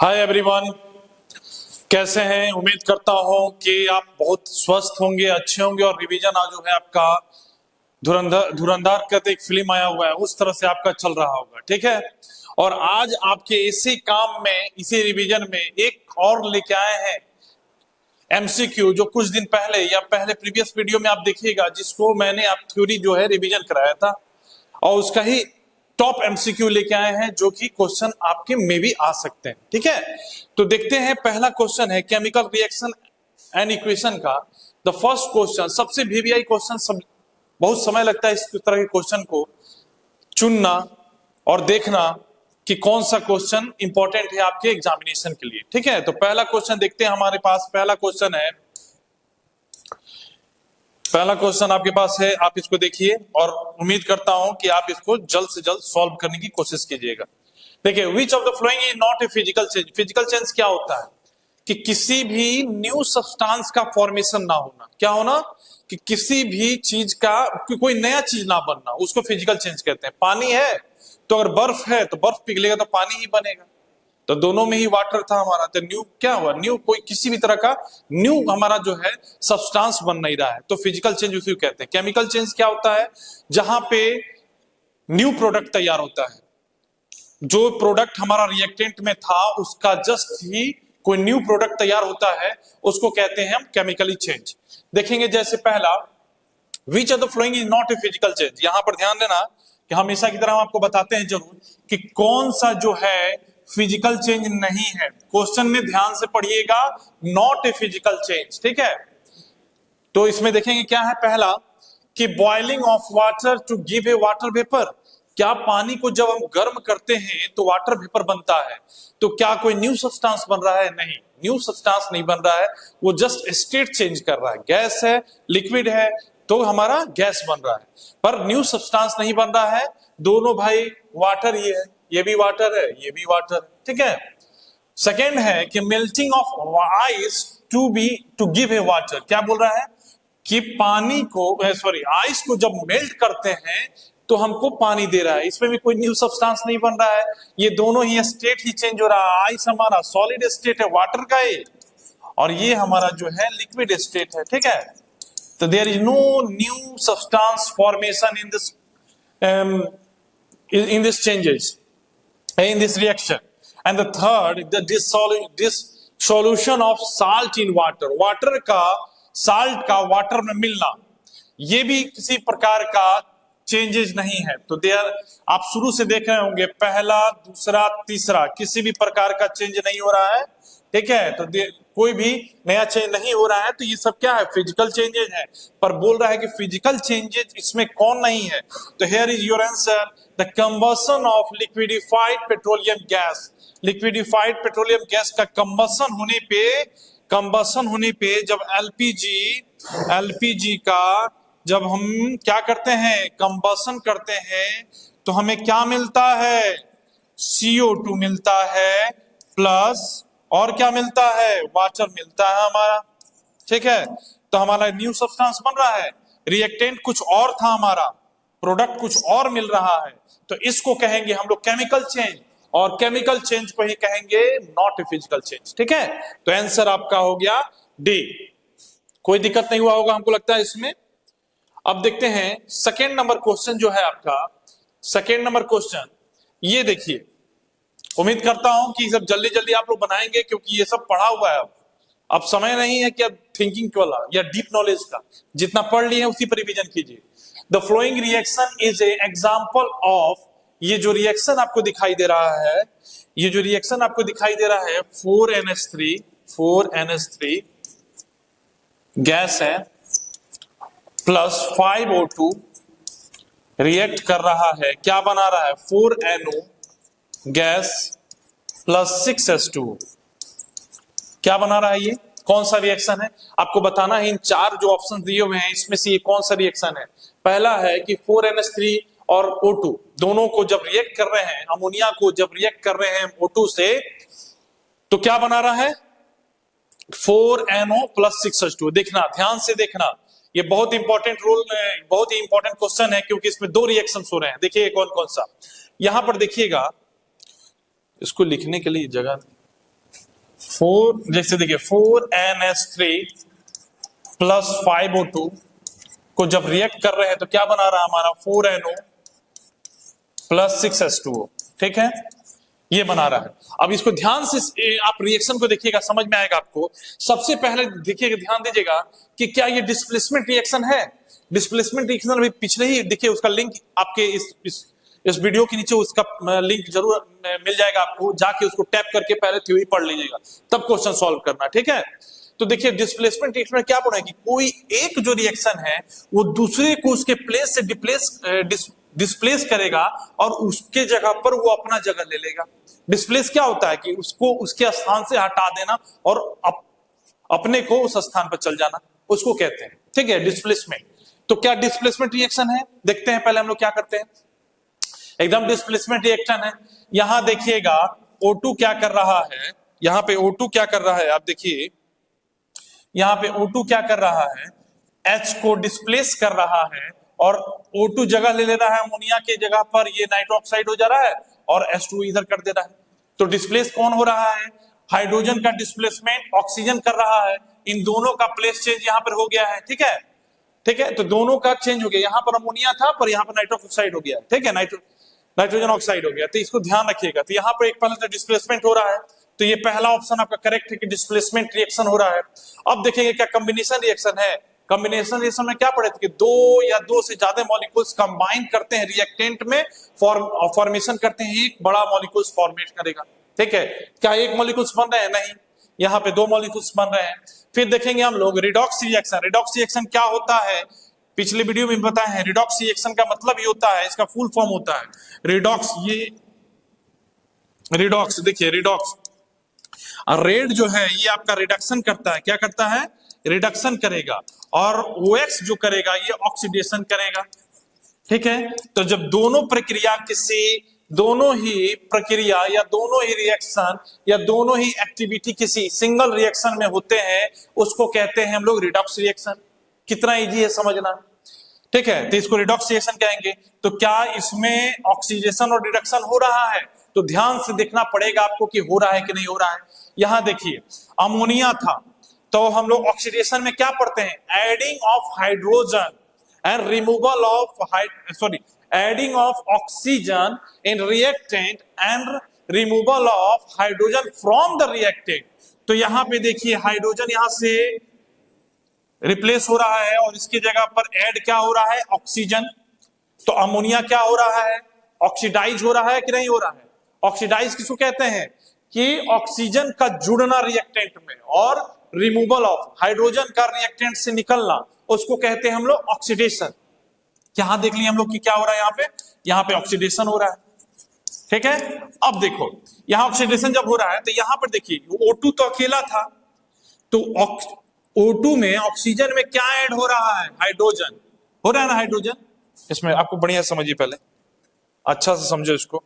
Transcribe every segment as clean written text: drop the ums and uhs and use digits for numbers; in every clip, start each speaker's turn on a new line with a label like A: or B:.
A: Hi everyone, कैसे हैं। उम्मीद करता हूं कि आप बहुत स्वस्थ होंगे, अच्छे होंगे और रिवीजन आज जो है आपका धुरंधर करते एक फिल्म आया हुआ है उस तरह से आपका चल रहा होगा। ठीक है, और आज आपके इसी काम में, इसी रिवीजन में एक और लेके आए हैं एमसीक्यू, जो कुछ दिन पहले या पहले प्रीवियस वीडियो में आप देखिएगा, जिसको मैंने आप थ्योरी जो है रिवीजन कराया था और उसका ही टॉप एमसीक्यू लेके आए हैं, जो कि क्वेश्चन आपके में भी आ सकते हैं। ठीक है, तो देखते हैं। पहला क्वेश्चन है केमिकल रिएक्शन एंड इक्वेशन का। द फर्स्ट क्वेश्चन, सबसे वीवीआई क्वेश्चन, सब बहुत समय लगता है इस तरह के क्वेश्चन को चुनना और देखना कि कौन सा क्वेश्चन इंपॉर्टेंट है आपके एग्जामिनेशन के लिए। ठीक है, तो पहला क्वेश्चन देखते हैं। हमारे पास पहला क्वेश्चन है, पहला क्वेश्चन आपके पास है, आप इसको देखिए और उम्मीद करता हूं कि आप इसको जल्द से जल्द सॉल्व करने की कोशिश कीजिएगा। देखिए, विच of the following is not a physical change. Physical change क्या होता है कि किसी भी न्यू सब्सटेंस का फॉर्मेशन ना होना। क्या होना कि किसी भी चीज का कोई नया चीज ना बनना, उसको फिजिकल चेंज कहते हैं। पानी है तो अगर बर्फ है तो बर्फ पिघलेगा तो पानी ही बनेगा, तो दोनों में ही वाटर था हमारा, तो न्यू क्या हुआ, न्यू कोई किसी भी तरह का न्यू हमारा जो है सब्सटेंस बन नहीं रहा है, तो फिजिकल चेंज उसी को कहते हैं। केमिकल चेंज क्या होता है, जहां पे न्यू प्रोडक्ट तैयार होता है, जो प्रोडक्ट हमारा रिएक्टेंट में था उसका जस्ट ही कोई न्यू प्रोडक्ट तैयार होता है, उसको कहते हैं हम केमिकली चेंज। देखेंगे जैसे पहला, विच of the following is not a physical change. यहां पर ध्यान देना कि हमेशा की तरह हम आपको बताते हैं जरूर कि कौन सा जो है फिजिकल चेंज नहीं है। क्वेश्चन में ध्यान से पढ़िएगा, नॉट ए फिजिकल चेंज। ठीक है, तो इसमें देखेंगे क्या है। पहला कि boiling of water to give a water vapour. क्या पानी को जब हम गर्म करते हैं तो वाटर वेपर बनता है, तो क्या कोई न्यू सब्सटेंस बन रहा है? नहीं, न्यू सब्सटेंस नहीं बन रहा है, वो जस्ट स्टेट चेंज कर रहा है। गैस है, लिक्विड है, तो हमारा गैस बन रहा है, पर न्यू सब्सटेंस नहीं बन रहा है। दोनों भाई वाटर ही है, ये भी वाटर है, ये भी वाटर। ठीक है, सेकेंड है कि melting of ice to give a water. क्या बोल रहा है कि पानी को, सॉरी, आइस को जब मेल्ट करते हैं तो हमको पानी दे रहा है, इसमें भी कोई न्यू सब्सटेंस नहीं बन रहा है, ये दोनों ही स्टेट ही चेंज हो रहा है। आइस हमारा सॉलिड स्टेट है वाटर का है, और ये हमारा जो है लिक्विड स्टेट है। ठीक है, तो there is no new substance formation in this changes in this reaction. And the third, the dissolution of salt in water. Water का, साल्ट का वाटर में मिलना, ये भी किसी प्रकार का चेंजेस नहीं है। तो देयर, आप शुरू से देख रहे होंगे, पहला, दूसरा, तीसरा, किसी भी प्रकार का चेंज नहीं हो रहा है। ठीक है, तो कोई भी नया चेंज नहीं हो रहा है, तो ये सब क्या है, फिजिकल चेंजेस है। पर बोल रहा है कि फिजिकल चेंजेस इसमें कौन नहीं है, तो here is your answer, the combustion of liquefied petroleum gas. Liquefied petroleum gas का कंबशन होने पे जब एलपीजी का जब हम क्या करते हैं, कंबशन करते हैं, तो हमें क्या मिलता है, CO2 मिलता है, प्लस और क्या मिलता है, वाटर मिलता है हमारा। ठीक है, तो हमारा न्यू सब्सटेंस बन रहा है, रिएक्टेंट कुछ और था हमारा, प्रोडक्ट कुछ और मिल रहा है, तो इसको कहेंगे हम लोग केमिकल चेंज, और केमिकल चेंज को ही कहेंगे नॉट ए फिजिकल चेंज। ठीक है, तो आंसर आपका हो गया डी। कोई दिक्कत नहीं हुआ होगा हमको लगता है इसमें। अब देखते हैं सेकेंड नंबर क्वेश्चन जो है आपका। सेकेंड नंबर क्वेश्चन ये देखिए, उम्मीद करता हूं कि सब जल्दी जल्दी आप लोग बनाएंगे, क्योंकि ये सब पढ़ा हुआ है। अब समय नहीं है कि अब थिंकिंग वाला या डीप नॉलेज का, जितना पढ़ लिए उसी पर रिवीजन कीजिए। The flowing reaction is a example of, ये जो रिएक्शन आपको दिखाई दे रहा है, ये जो रिएक्शन आपको दिखाई दे रहा है, 4NH3 गैस है प्लस 5O2 रिएक्ट कर रहा है, क्या बना रहा है, 4NO गैस प्लस 6H2। क्या बना रहा है, ये कौन सा रिएक्शन है आपको बताना है। इन चार जो ऑप्शन दिए हुए हैं इसमें से ये कौन सा रिएक्शन है। पहला है कि 4NH3 और O2 दोनों को जब रिएक्ट कर रहे हैं, अमोनिया को जब रिएक्ट कर रहे हैं O2 से, तो क्या बना रहा है, 4NO प्लस 6H2। देखना, ध्यान से देखना, ये बहुत इंपॉर्टेंट रोल, बहुत ही इंपॉर्टेंट क्वेश्चन है, क्योंकि इसमें दो रिएक्शन हो रहे हैं। देखिए कौन कौन सा, यहां पर देखिएगा, इसको लिखने के लिए जगह जैसे देखिए 4NH3 प्लस 5O2 को जब रिएक्ट कर रहे हैं तो क्या बना रहा है हमारा 4NO प्लस 6H2O, ठीक है, ये बना रहा है। अब इसको ध्यान से आप रिएक्शन को देखिएगा, समझ में आएगा आपको। सबसे पहले देखिएगा, ध्यान दीजिएगा कि क्या ये डिस्प्लेसमेंट रिएक्शन है। डिस्प्लेसमेंट रिएक्शन अभी पिछले ही देखिए, उसका लिंक आपके इस वीडियो के नीचे उसका लिंक जरूर मिल जाएगा आपको, जाके उसको टैप करके पहले थ्योरी पढ़ लीजिएगा, तब क्वेश्चन सॉल्व करना, ठीक है। तो देखिए डिस्प्लेसमेंट रिएक्शन में क्या पढ़ा है कि कोई एक जो रिएक्शन है वो दूसरे को उसके प्लेस से डिस्प्लेस करेगा और उसके जगह पर वो अपना जगह ले लेगा। डिस्प्लेस क्या होता है कि उसको उसके स्थान से हटा देना और अपने को उस स्थान पर चल जाना, उसको कहते हैं, ठीक है, डिस्प्लेसमेंट। तो क्या डिस्प्लेसमेंट रिएक्शन है, देखते हैं पहले हम लोग क्या करते हैं। एकदम डिस्प्लेसमेंट रिएक्शन है। यहां देखिएगा O2 क्या कर रहा है, यहां पे O2 क्या कर रहा है, आप देखिए यहां पे O2 क्या कर रहा है, H को डिस्प्लेस कर रहा है और O2 जगह ले रहा है अमोनिया के जगह पर, ये नाइट्रोक्साइड हो जा रहा है और H2 इधर कर दे रहा है। तो डिस्प्लेस कौन हो रहा है, हाइड्रोजन का डिस्प्लेसमेंट ऑक्सीजन कर रहा है। इन दोनों का प्लेस चेंज यहां पर हो गया है, ठीक है, ठीक है। तो दोनों का चेंज हो गया, यहां पर अमोनिया था पर यहां पर नाइट्रोक्स ऑक्साइड हो गया, ठीक है, नाइट्रोजन ऑक्साइड हो गया। तो इसको ध्यान रखिएगा। तो यहां पर एक पहले तो डिस्प्लेसमेंट हो रहा है, तो ये पहला ऑप्शन आपका करेक्ट है कि डिस्प्लेसमेंट रिएक्शन हो रहा है। अब देखेंगे क्या कॉम्बिनेशन रिएक्शन है। कॉम्बिनेशन रिएक्शन में क्या पढ़े थे कि दो या दो से ज्यादा मॉलिक्यूल्स कंबाइन करते हैं रिएक्टेंट में, फॉर्मेशन करते हैं, एक बड़ा मॉलिक्यूल्स फॉर्मेट करेगा, ठीक है। क्या एक मॉलिक्यूल्स बन रहे हैं, नहीं, यहाँ पे दो मॉलिक्यूल्स बन रहे हैं। फिर देखेंगे हम लोग रिडॉक्स रिएक्शन। रिडॉक्स रिएक्शन क्या होता है, पिछले वीडियो में बताया है। रिडॉक्स रिएक्शन का मतलब ये होता है, इसका फुल फॉर्म होता है रिडॉक्स। ये रिडॉक्स देखिए, रिडॉक्स रेड जो है ये आपका रिडक्शन करता है, क्या करता है, रिडक्शन करेगा, और OX जो करेगा ये ऑक्सीडेशन करेगा, ठीक है। तो जब दोनों प्रक्रिया दोनों ही प्रक्रिया या दोनों ही रिएक्शन या दोनों ही एक्टिविटी किसी सिंगल रिएक्शन में होते हैं, उसको कहते हैं हम लोग रिडॉक्स रिएक्शन। कितना इजी है समझना, ठीक है। तो इसको रिडॉक्स रिएक्शन कहेंगे। तो क्या इसमें ऑक्सीडेशन और रिडक्शन हो रहा है, तो ध्यान से देखना पड़ेगा आपको कि हो रहा है कि नहीं हो रहा है। यहां देखिए अमोनिया था, तो हम लोग ऑक्सीडेशन में क्या पढ़ते हैं, adding of hydrogen and removal of adding of oxygen in reactant and removal of hydrogen from the reactant. तो यहां पे देखिए हाइड्रोजन यहां से रिप्लेस हो रहा है और इसकी जगह पर ऐड क्या हो रहा है, ऑक्सीजन। तो अमोनिया क्या हो रहा है, ऑक्सीडाइज हो रहा है कि नहीं हो रहा है। ऑक्सीडाइज किसको कहते हैं कि ऑक्सीजन का जुड़ना रिएक्टेंट में और रिमूवल ऑफ हाइड्रोजन का रिएक्टेंट से निकलना, उसको कहते हैं हम लोग ऑक्सीडेशन। यहां देख लिए हम लोग कि क्या हो रहा है, यहाँ पे ऑक्सीडेशन हो रहा है, ठीक है। अब देखो यहां ऑक्सीडेशन जब हो रहा है तो यहां पर देखिए O2 तो अकेला था, तो O2 में ऑक्सीजन में क्या ऐड हो रहा है, हाइड्रोजन हो रहा है ना, हाइड्रोजन। इसमें आपको बढ़िया समझिए, पहले अच्छा से समझो इसको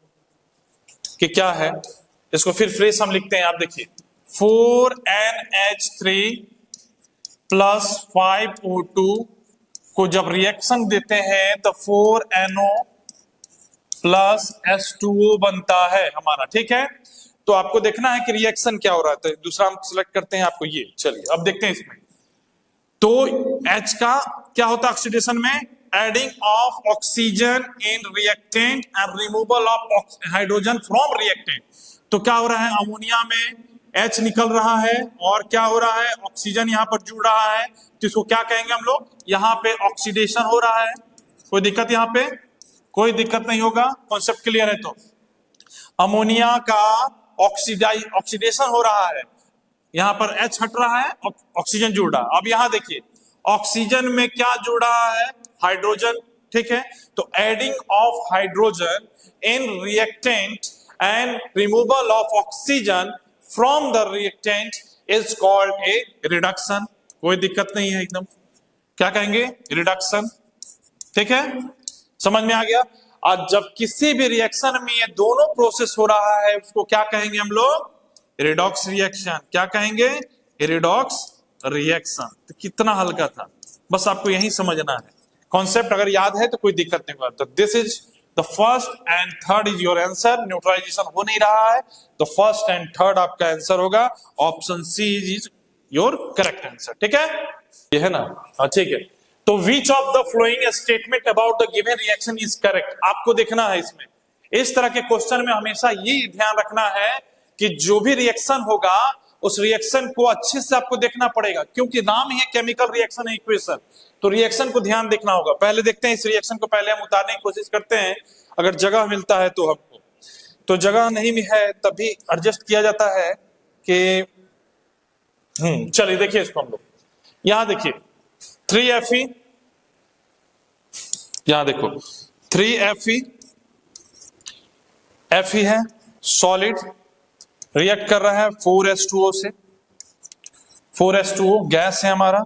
A: कि क्या है। इसको फिर फ्रेश हम लिखते हैं, आप देखिए 4NH3 प्लस 5O2 को जब रिएक्शन देते हैं तो 4NO प्लस H2O बनता है हमारा, ठीक है। तो आपको देखना है कि रिएक्शन क्या हो रहा है, तो दूसरा हम सिलेक्ट करते हैं आपको ये। चलिए अब देखते हैं इसमें। तो H का क्या होता है ऑक्सीडेशन में, adding of oxygen in reactant and removal of hydrogen from reactant. तो क्या हो रहा है, अमोनिया में H निकल रहा है और क्या हो रहा है, ऑक्सीजन यहां पर जुड़ रहा है, तो इसको क्या कहेंगे हम लोग, यहां पे ऑक्सीडेशन हो रहा है। कोई दिक्कत, यहां पे कोई दिक्कत नहीं होगा, कॉन्सेप्ट क्लियर है। तो अमोनिया का ऑक्सीडेशन हो रहा है, यहां पर H हट रहा है, ऑक्सीजन जुड़ रहा है। अब यहां देखिए ऑक्सीजन में क्या जुड़ रहा है, हाइड्रोजन, ठीक है। तो adding of hydrogen in reactant and removal of oxygen from the reactant is called a reduction. कोई दिक्कत नहीं है एकदम, क्या कहेंगे, रिडक्शन, ठीक है, समझ में आ गया। आज जब किसी भी रिएक्शन में ये दोनों प्रोसेस हो रहा है, उसको क्या कहेंगे हम लोग, रिडॉक्स रिएक्शन। क्या कहेंगे, रिडॉक्स रिएक्शन। तो कितना हल्का था, बस आपको यही समझना है। कॉन्सेप्ट अगर याद है तो कोई दिक्कत नहीं होगा। तो this is the first and third is your answer. Neutralisation हो नहीं रहा है, तो फर्स्ट एंड थर्ड आपका आंसर होगा। Option C is your correct answer. ठीक है, ये है ना? हाँ ठीक है। तो which of the following statement about the given reaction is correct, आपको देखना है इसमें। इस तरह के क्वेश्चन में हमेशा ये ध्यान रखना है कि जो भी रिएक्शन होगा उस रिएक्शन को अच्छे से आपको देखना पड़ेगा, क्योंकि नाम ही है केमिकल रिएक्शन इक्वेशन, तो रिएक्शन को ध्यान देखना होगा। पहले देखते हैं इस रिएक्शन को, पहले हम उतारने की कोशिश करते हैं, अगर जगह मिलता है तो हमको, तो जगह नहीं भी है तभी एडजस्ट किया जाता है कि चलिए देखिए इसको हम लोग, यहां देखिए 3Fe, यहां देखो 3Fe, Fe है सॉलिड, रिएक्ट कर रहा है 4H2O से, 4H2O गैस है हमारा,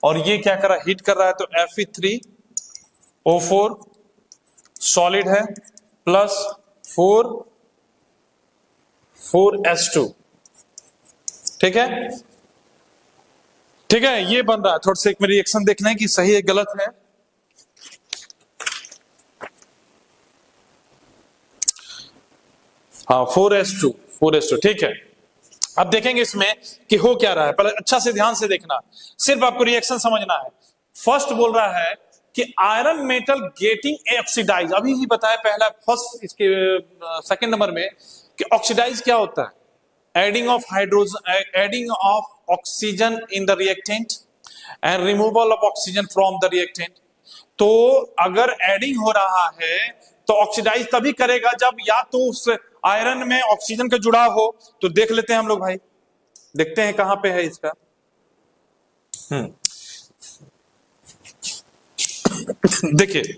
A: और ये क्या कर रहा है, हीट कर रहा है, तो Fe3O4 सॉलिड है प्लस 4H2। ठीक है, ठीक है, ये बन रहा है। थोड़ा सा एक में रिएक्शन देखना है कि सही है गलत है। हाँ 4H2, ठीक है। अब देखेंगे इसमें कि हो क्या रहा है, पहले अच्छा से ध्यान से देखना, सिर्फ आपको रिएक्शन समझना है। फर्स्ट बोल रहा है कि आयरन मेटल गेटिंग ऑक्सीडाइज, अभी ही बताया पहला फर्स्ट इसके सेकंड नंबर में कि ऑक्सीडाइज क्या होता है, adding of hydrogen, adding of oxygen in the reactant and removal of oxygen from the reactant. तो अगर एडिंग हो रहा है तो ऑक्सीडाइज तभी करेगा जब या तो उस आयरन में ऑक्सीजन का जुड़ाव हो। तो देख लेते हैं हम लोग भाई, देखते हैं कहां पे है इसका। देखिए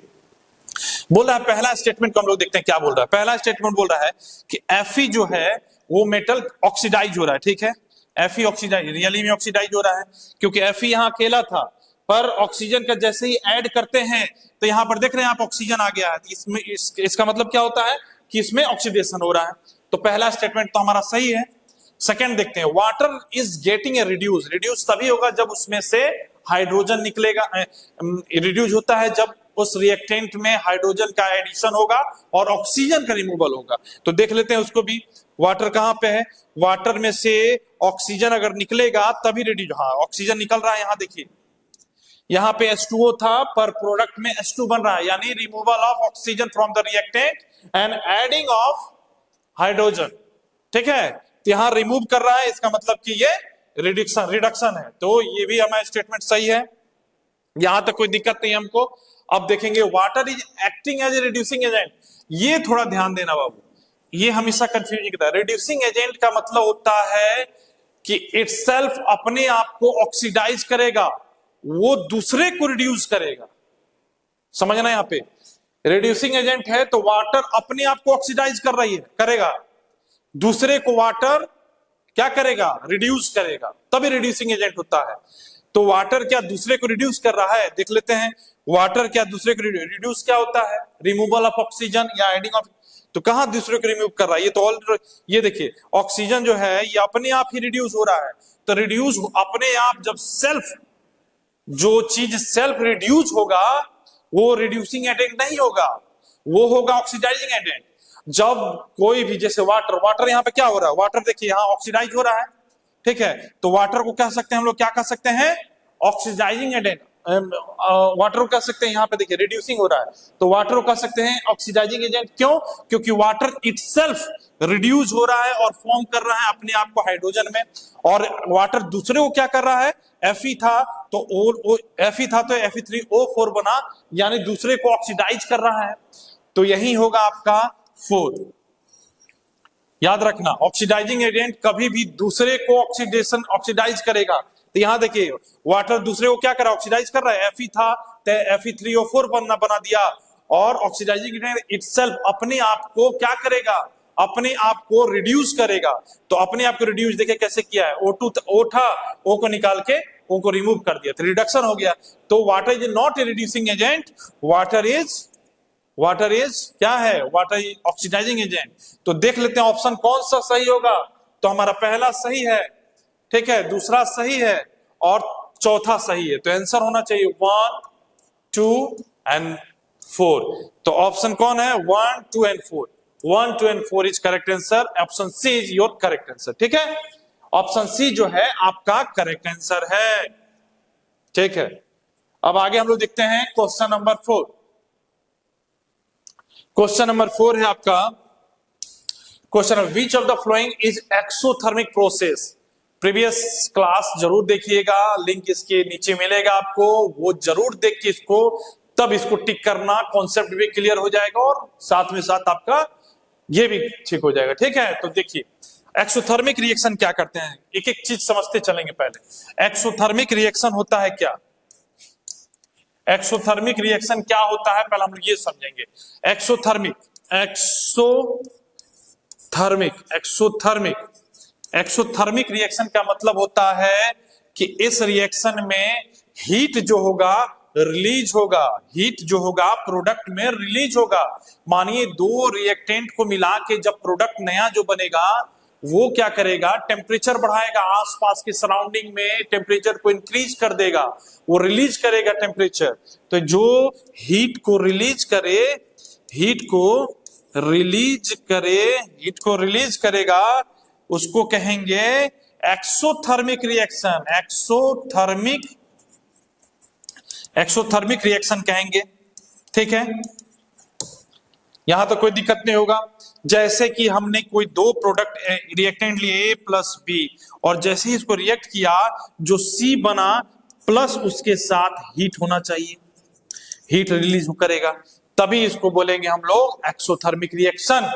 A: बोल रहा है, पहला स्टेटमेंट को हम लोग देखते हैं क्या बोल रहा है। पहला स्टेटमेंट बोल रहा है कि Fe जो है वो मेटल ऑक्सीडाइज हो रहा है। ठीक है, Fe ऑक्सीडाइज, रियली में ऑक्सीडाइज हो रहा है, क्योंकि Fe यहां अकेला था, पर ऑक्सीजन का जैसे ही ऐड करते हैं तो यहां पर देख रहे हैं आप ऑक्सीजन आ गया है, इसमें इसका मतलब क्या होता है कि इसमें ऑक्सीडेशन हो रहा है। तो पहला स्टेटमेंट तो हमारा सही है। सेकंड देखते हैं, water is getting a reduce, reduce तभी होगा जब उसमें से हाइड्रोजन निकलेगा, रिड्यूस होता है जब उस रिएक्टेंट में हाइड्रोजन का एडिशन होगा और ऑक्सीजन का रिमूवल होगा। तो देख लेते हैं उसको भी, वाटर कहां पे है, वाटर में से ऑक्सीजन अगर निकलेगा तभी रिड्यूस, हाँ ऑक्सीजन निकल रहा है, यहां देखिए यहां पे H2O था पर प्रोडक्ट में H2 बन रहा है, यानी removal of oxygen from the reactant and adding of hydrogen. ठीक है, तो यहां रिमूव कर रहा है, इसका मतलब कि ये रिडक्शन है। तो ये भी हमारा स्टेटमेंट सही है, यहां तक कोई दिक्कत नहीं हमको। अब देखेंगे water is acting as a reducing agent, ये थोड़ा ध्यान देना बाबू, ये हमेशा कंफ्यूजिंग होता है। रिड्यूसिंग एजेंट का मतलब होता है कि इटसेल्फ अपने आप को ऑक्सीडाइज करेगा, वो दूसरे को रिड्यूस करेगा। समझना यहां पे, रिड्यूसिंग एजेंट है तो वाटर अपने आप को ऑक्सीडाइज कर रही है, करेगा, दूसरे को वाटर क्या करेगा, रिड्यूस करेगा, तभी रिड्यूसिंग एजेंट होता है। तो वाटर क्या दूसरे को रिड्यूस कर रहा है, देख लेते हैं वाटर क्या दूसरे को रिड्यूस क्या होता है, रिमूवल ऑफ ऑक्सीजन या एडिंग ऑफ, तो कहां दूसरे को रिमूव कर रहा है, ये तो ऑल, ये देखिए ऑक्सीजन जो है ये अपने आप ही रिड्यूस हो रहा है। तो रिड्यूस अपने आप, जब सेल्फ, जो चीज सेल्फ रिड्यूस होगा वो रिड्यूसिंग एजेंट नहीं होगा, वो होगा ऑक्सीडाइजिंग एजेंट। जब कोई भी, जैसे वाटर, वाटर यहाँ पे क्या हो रहा है, वाटर देखिए यहाँ ऑक्सीडाइज हो रहा है। ठीक है, तो वाटर को कह सकते हैं हम लोग, क्या कह सकते हैं, ऑक्सीडाइजिंग एजेंट। वाटर को कह सकते हैं, यहाँ पे देखिए रिड्यूसिंग हो रहा है, तो वाटर को कह सकते हैं ऑक्सीडाइजिंग एजेंट। क्यों, क्योंकि वाटर इटसेल्फ रिड्यूस हो रहा है और फॉर्म कर रहा है अपने आप को हाइड्रोजन में, और वाटर दूसरे को क्या कर रहा है, Fe था तो Fe था तो Fe3O4 बना, यानी दूसरे को ऑक्सीडाइज कर रहा है। तो यही होगा आपका 4। याद रखना, ऑक्सीडाइजिंग एजेंट कभी भी दूसरे को ऑक्सीडाइज करेगा। तो यहां देखिए वाटर दूसरे को क्या कर रहा है, ऑक्सीडाइज कर रहा है, Fe था तो Fe3O4 बना दिया, और ऑक्सीडाइजिंग एजेंट इटसेल्फ अपने आप को क्या करेगा, अपने आप को रिड्यूस करेगा। तो अपने आप को रिड्यूस देखे कैसे किया है, O था, O को निकाल के O को रिमूव कर दिया, तो रिडक्शन हो गया। तो water is not a reducing agent, water is क्या है, वाटर इज ऑक्सीडाइजिंग एजेंट। तो देख लेते हैं ऑप्शन कौन सा सही होगा। तो हमारा पहला सही है, ठीक है, दूसरा सही है और चौथा सही है। तो आंसर होना चाहिए 1, 2 एंड 4। तो ऑप्शन कौन है? 1, 2 and 4। 1, 2 and 4 is correct answer. Option C is your correct answer. ठीक है, ऑप्शन सी जो है आपका करेक्ट आंसर है। ठीक है, अब आगे हम लोग देखते हैं क्वेश्चन नंबर 4। क्वेश्चन नंबर 4 है आपका question, which of the following is exothermic process. Previous class जरूर देखिएगा, लिंक इसके नीचे मिलेगा आपको, वो जरूर देख के इसको तब इसको टिक करना, कॉन्सेप्ट भी क्लियर हो जाएगा और साथ में साथ आपका ये भी ठीक हो जाएगा। ठीक है, तो देखिए एक्सोथर्मिक रिएक्शन क्या करते हैं, एक एक चीज समझते चलेंगे। पहले एक्सोथर्मिक रिएक्शन होता है क्या? एक्सोथर्मिक रिएक्शन क्या होता है पहले हम लोग ये समझेंगे। एक्सोथर्मिक रिएक्शन का मतलब होता है कि इस रिएक्शन में हीट जो होगा रिलीज होगा, हीट जो होगा प्रोडक्ट में रिलीज होगा। मानिए दो रिएक्टेंट को मिला के जब प्रोडक्ट नया जो बनेगा वो क्या करेगा? टेम्परेचर बढ़ाएगा, आसपास के सराउंडिंग में टेम्परेचर को इंक्रीज कर देगा, वो रिलीज करेगा टेम्परेचर। तो जो हीट को रिलीज करेगा उसको कहेंगे एक्सोथर्मिक रिएक्शन। एक्सोथर्मिक रिएक्शन कहेंगे। ठीक है, यहां तो कोई दिक्कत नहीं होगा। जैसे कि हमने कोई दो प्रोडक्ट रिएक्टेंट लिए A प्लस B, और जैसे ही इसको रिएक्ट किया जो C बना प्लस उसके साथ हीट होना चाहिए, हीट रिलीज करेगा, तभी इसको बोलेंगे हम लोग एक्सोथर्मिक रिएक्शन।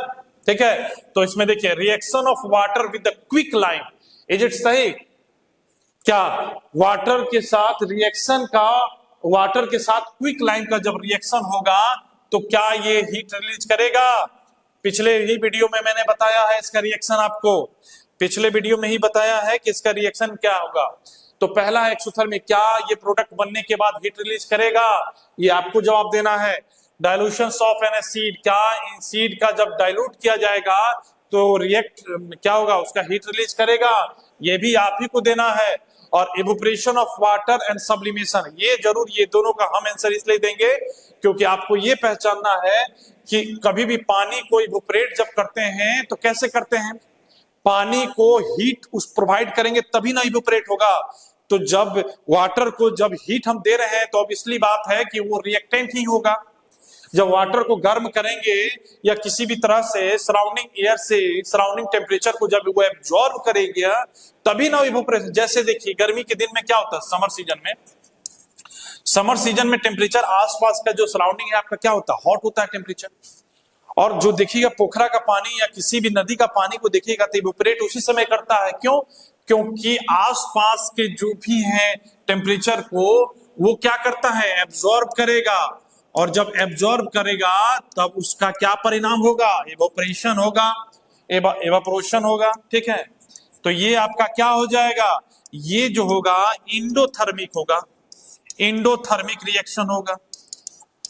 A: ठीक है, तो इसमें देखिए reaction of water with the quick lime, is it सही? क्या वाटर के साथ क्विक लाइम का जब रिएक्शन होगा तो क्या ये हीट रिलीज करेगा? पिछले ही वीडियो में मैंने बताया है इसका रिएक्शन, आपको पिछले वीडियो में ही बताया है कि इसका रिएक्शन क्या होगा। तो पहला है एक्सोथर्मिक, क्या ये प्रोडक्ट बनने के बाद हीट रिलीज करेगा? ये आपको जवाब देना है। डाइल्यूशन ऑफ एन एसिड, क्या इन सीड का जब डाइल्यूट किया जाएगा तो रिएक्ट क्या होगा? उसका हीट रिलीज करेगा, ये भी आप ही को देना है। और evaporation of water and sublimation, ये जरूर, ये दोनों का हम आंसर इसलिए देंगे क्योंकि आपको ये पहचानना है कि कभी भी पानी को इवोपरेट जब करते हैं तो कैसे करते हैं? पानी को हीट उस प्रोवाइड करेंगे तभी ना इवोपरेट होगा। तो जब वाटर को जब हीट हम दे रहे हैं तो अब इसलिए बात है कि वो रिएक्टेंट ही होगा। जब वाटर को गर्म करेंगे या किसी भी तरह से सराउंडिंग एयर से सराउंडिंग टेम्परेचर को जब वो एब्जॉर्ब करेगा तभी ना इवोपरेशन। जैसे देखिए गर्मी के दिन में क्या होता है, समर सीजन में टेम्परेचर आसपास का जो सराउंडिंग है आपका क्या होता है? हॉट होता है टेम्परेचर। और जो देखिएगा पोखरा का पानी या किसी भी नदी का पानी को देखिएगा तो इवोपरेट उसी समय करता है। क्यों? क्योंकि आसपास के जो भी है टेम्परेचर को वो क्या करता है? एब्जॉर्ब करेगा, और जब एब्जॉर्ब करेगा तब उसका क्या परिणाम होगा? इवोपरेशन होगा, इवापोरेशन होगा। ठीक है, तो ये आपका क्या हो जाएगा? ये जो होगा इंडोथर्मिक होगा, इंडोथर्मिक रिएक्शन होगा।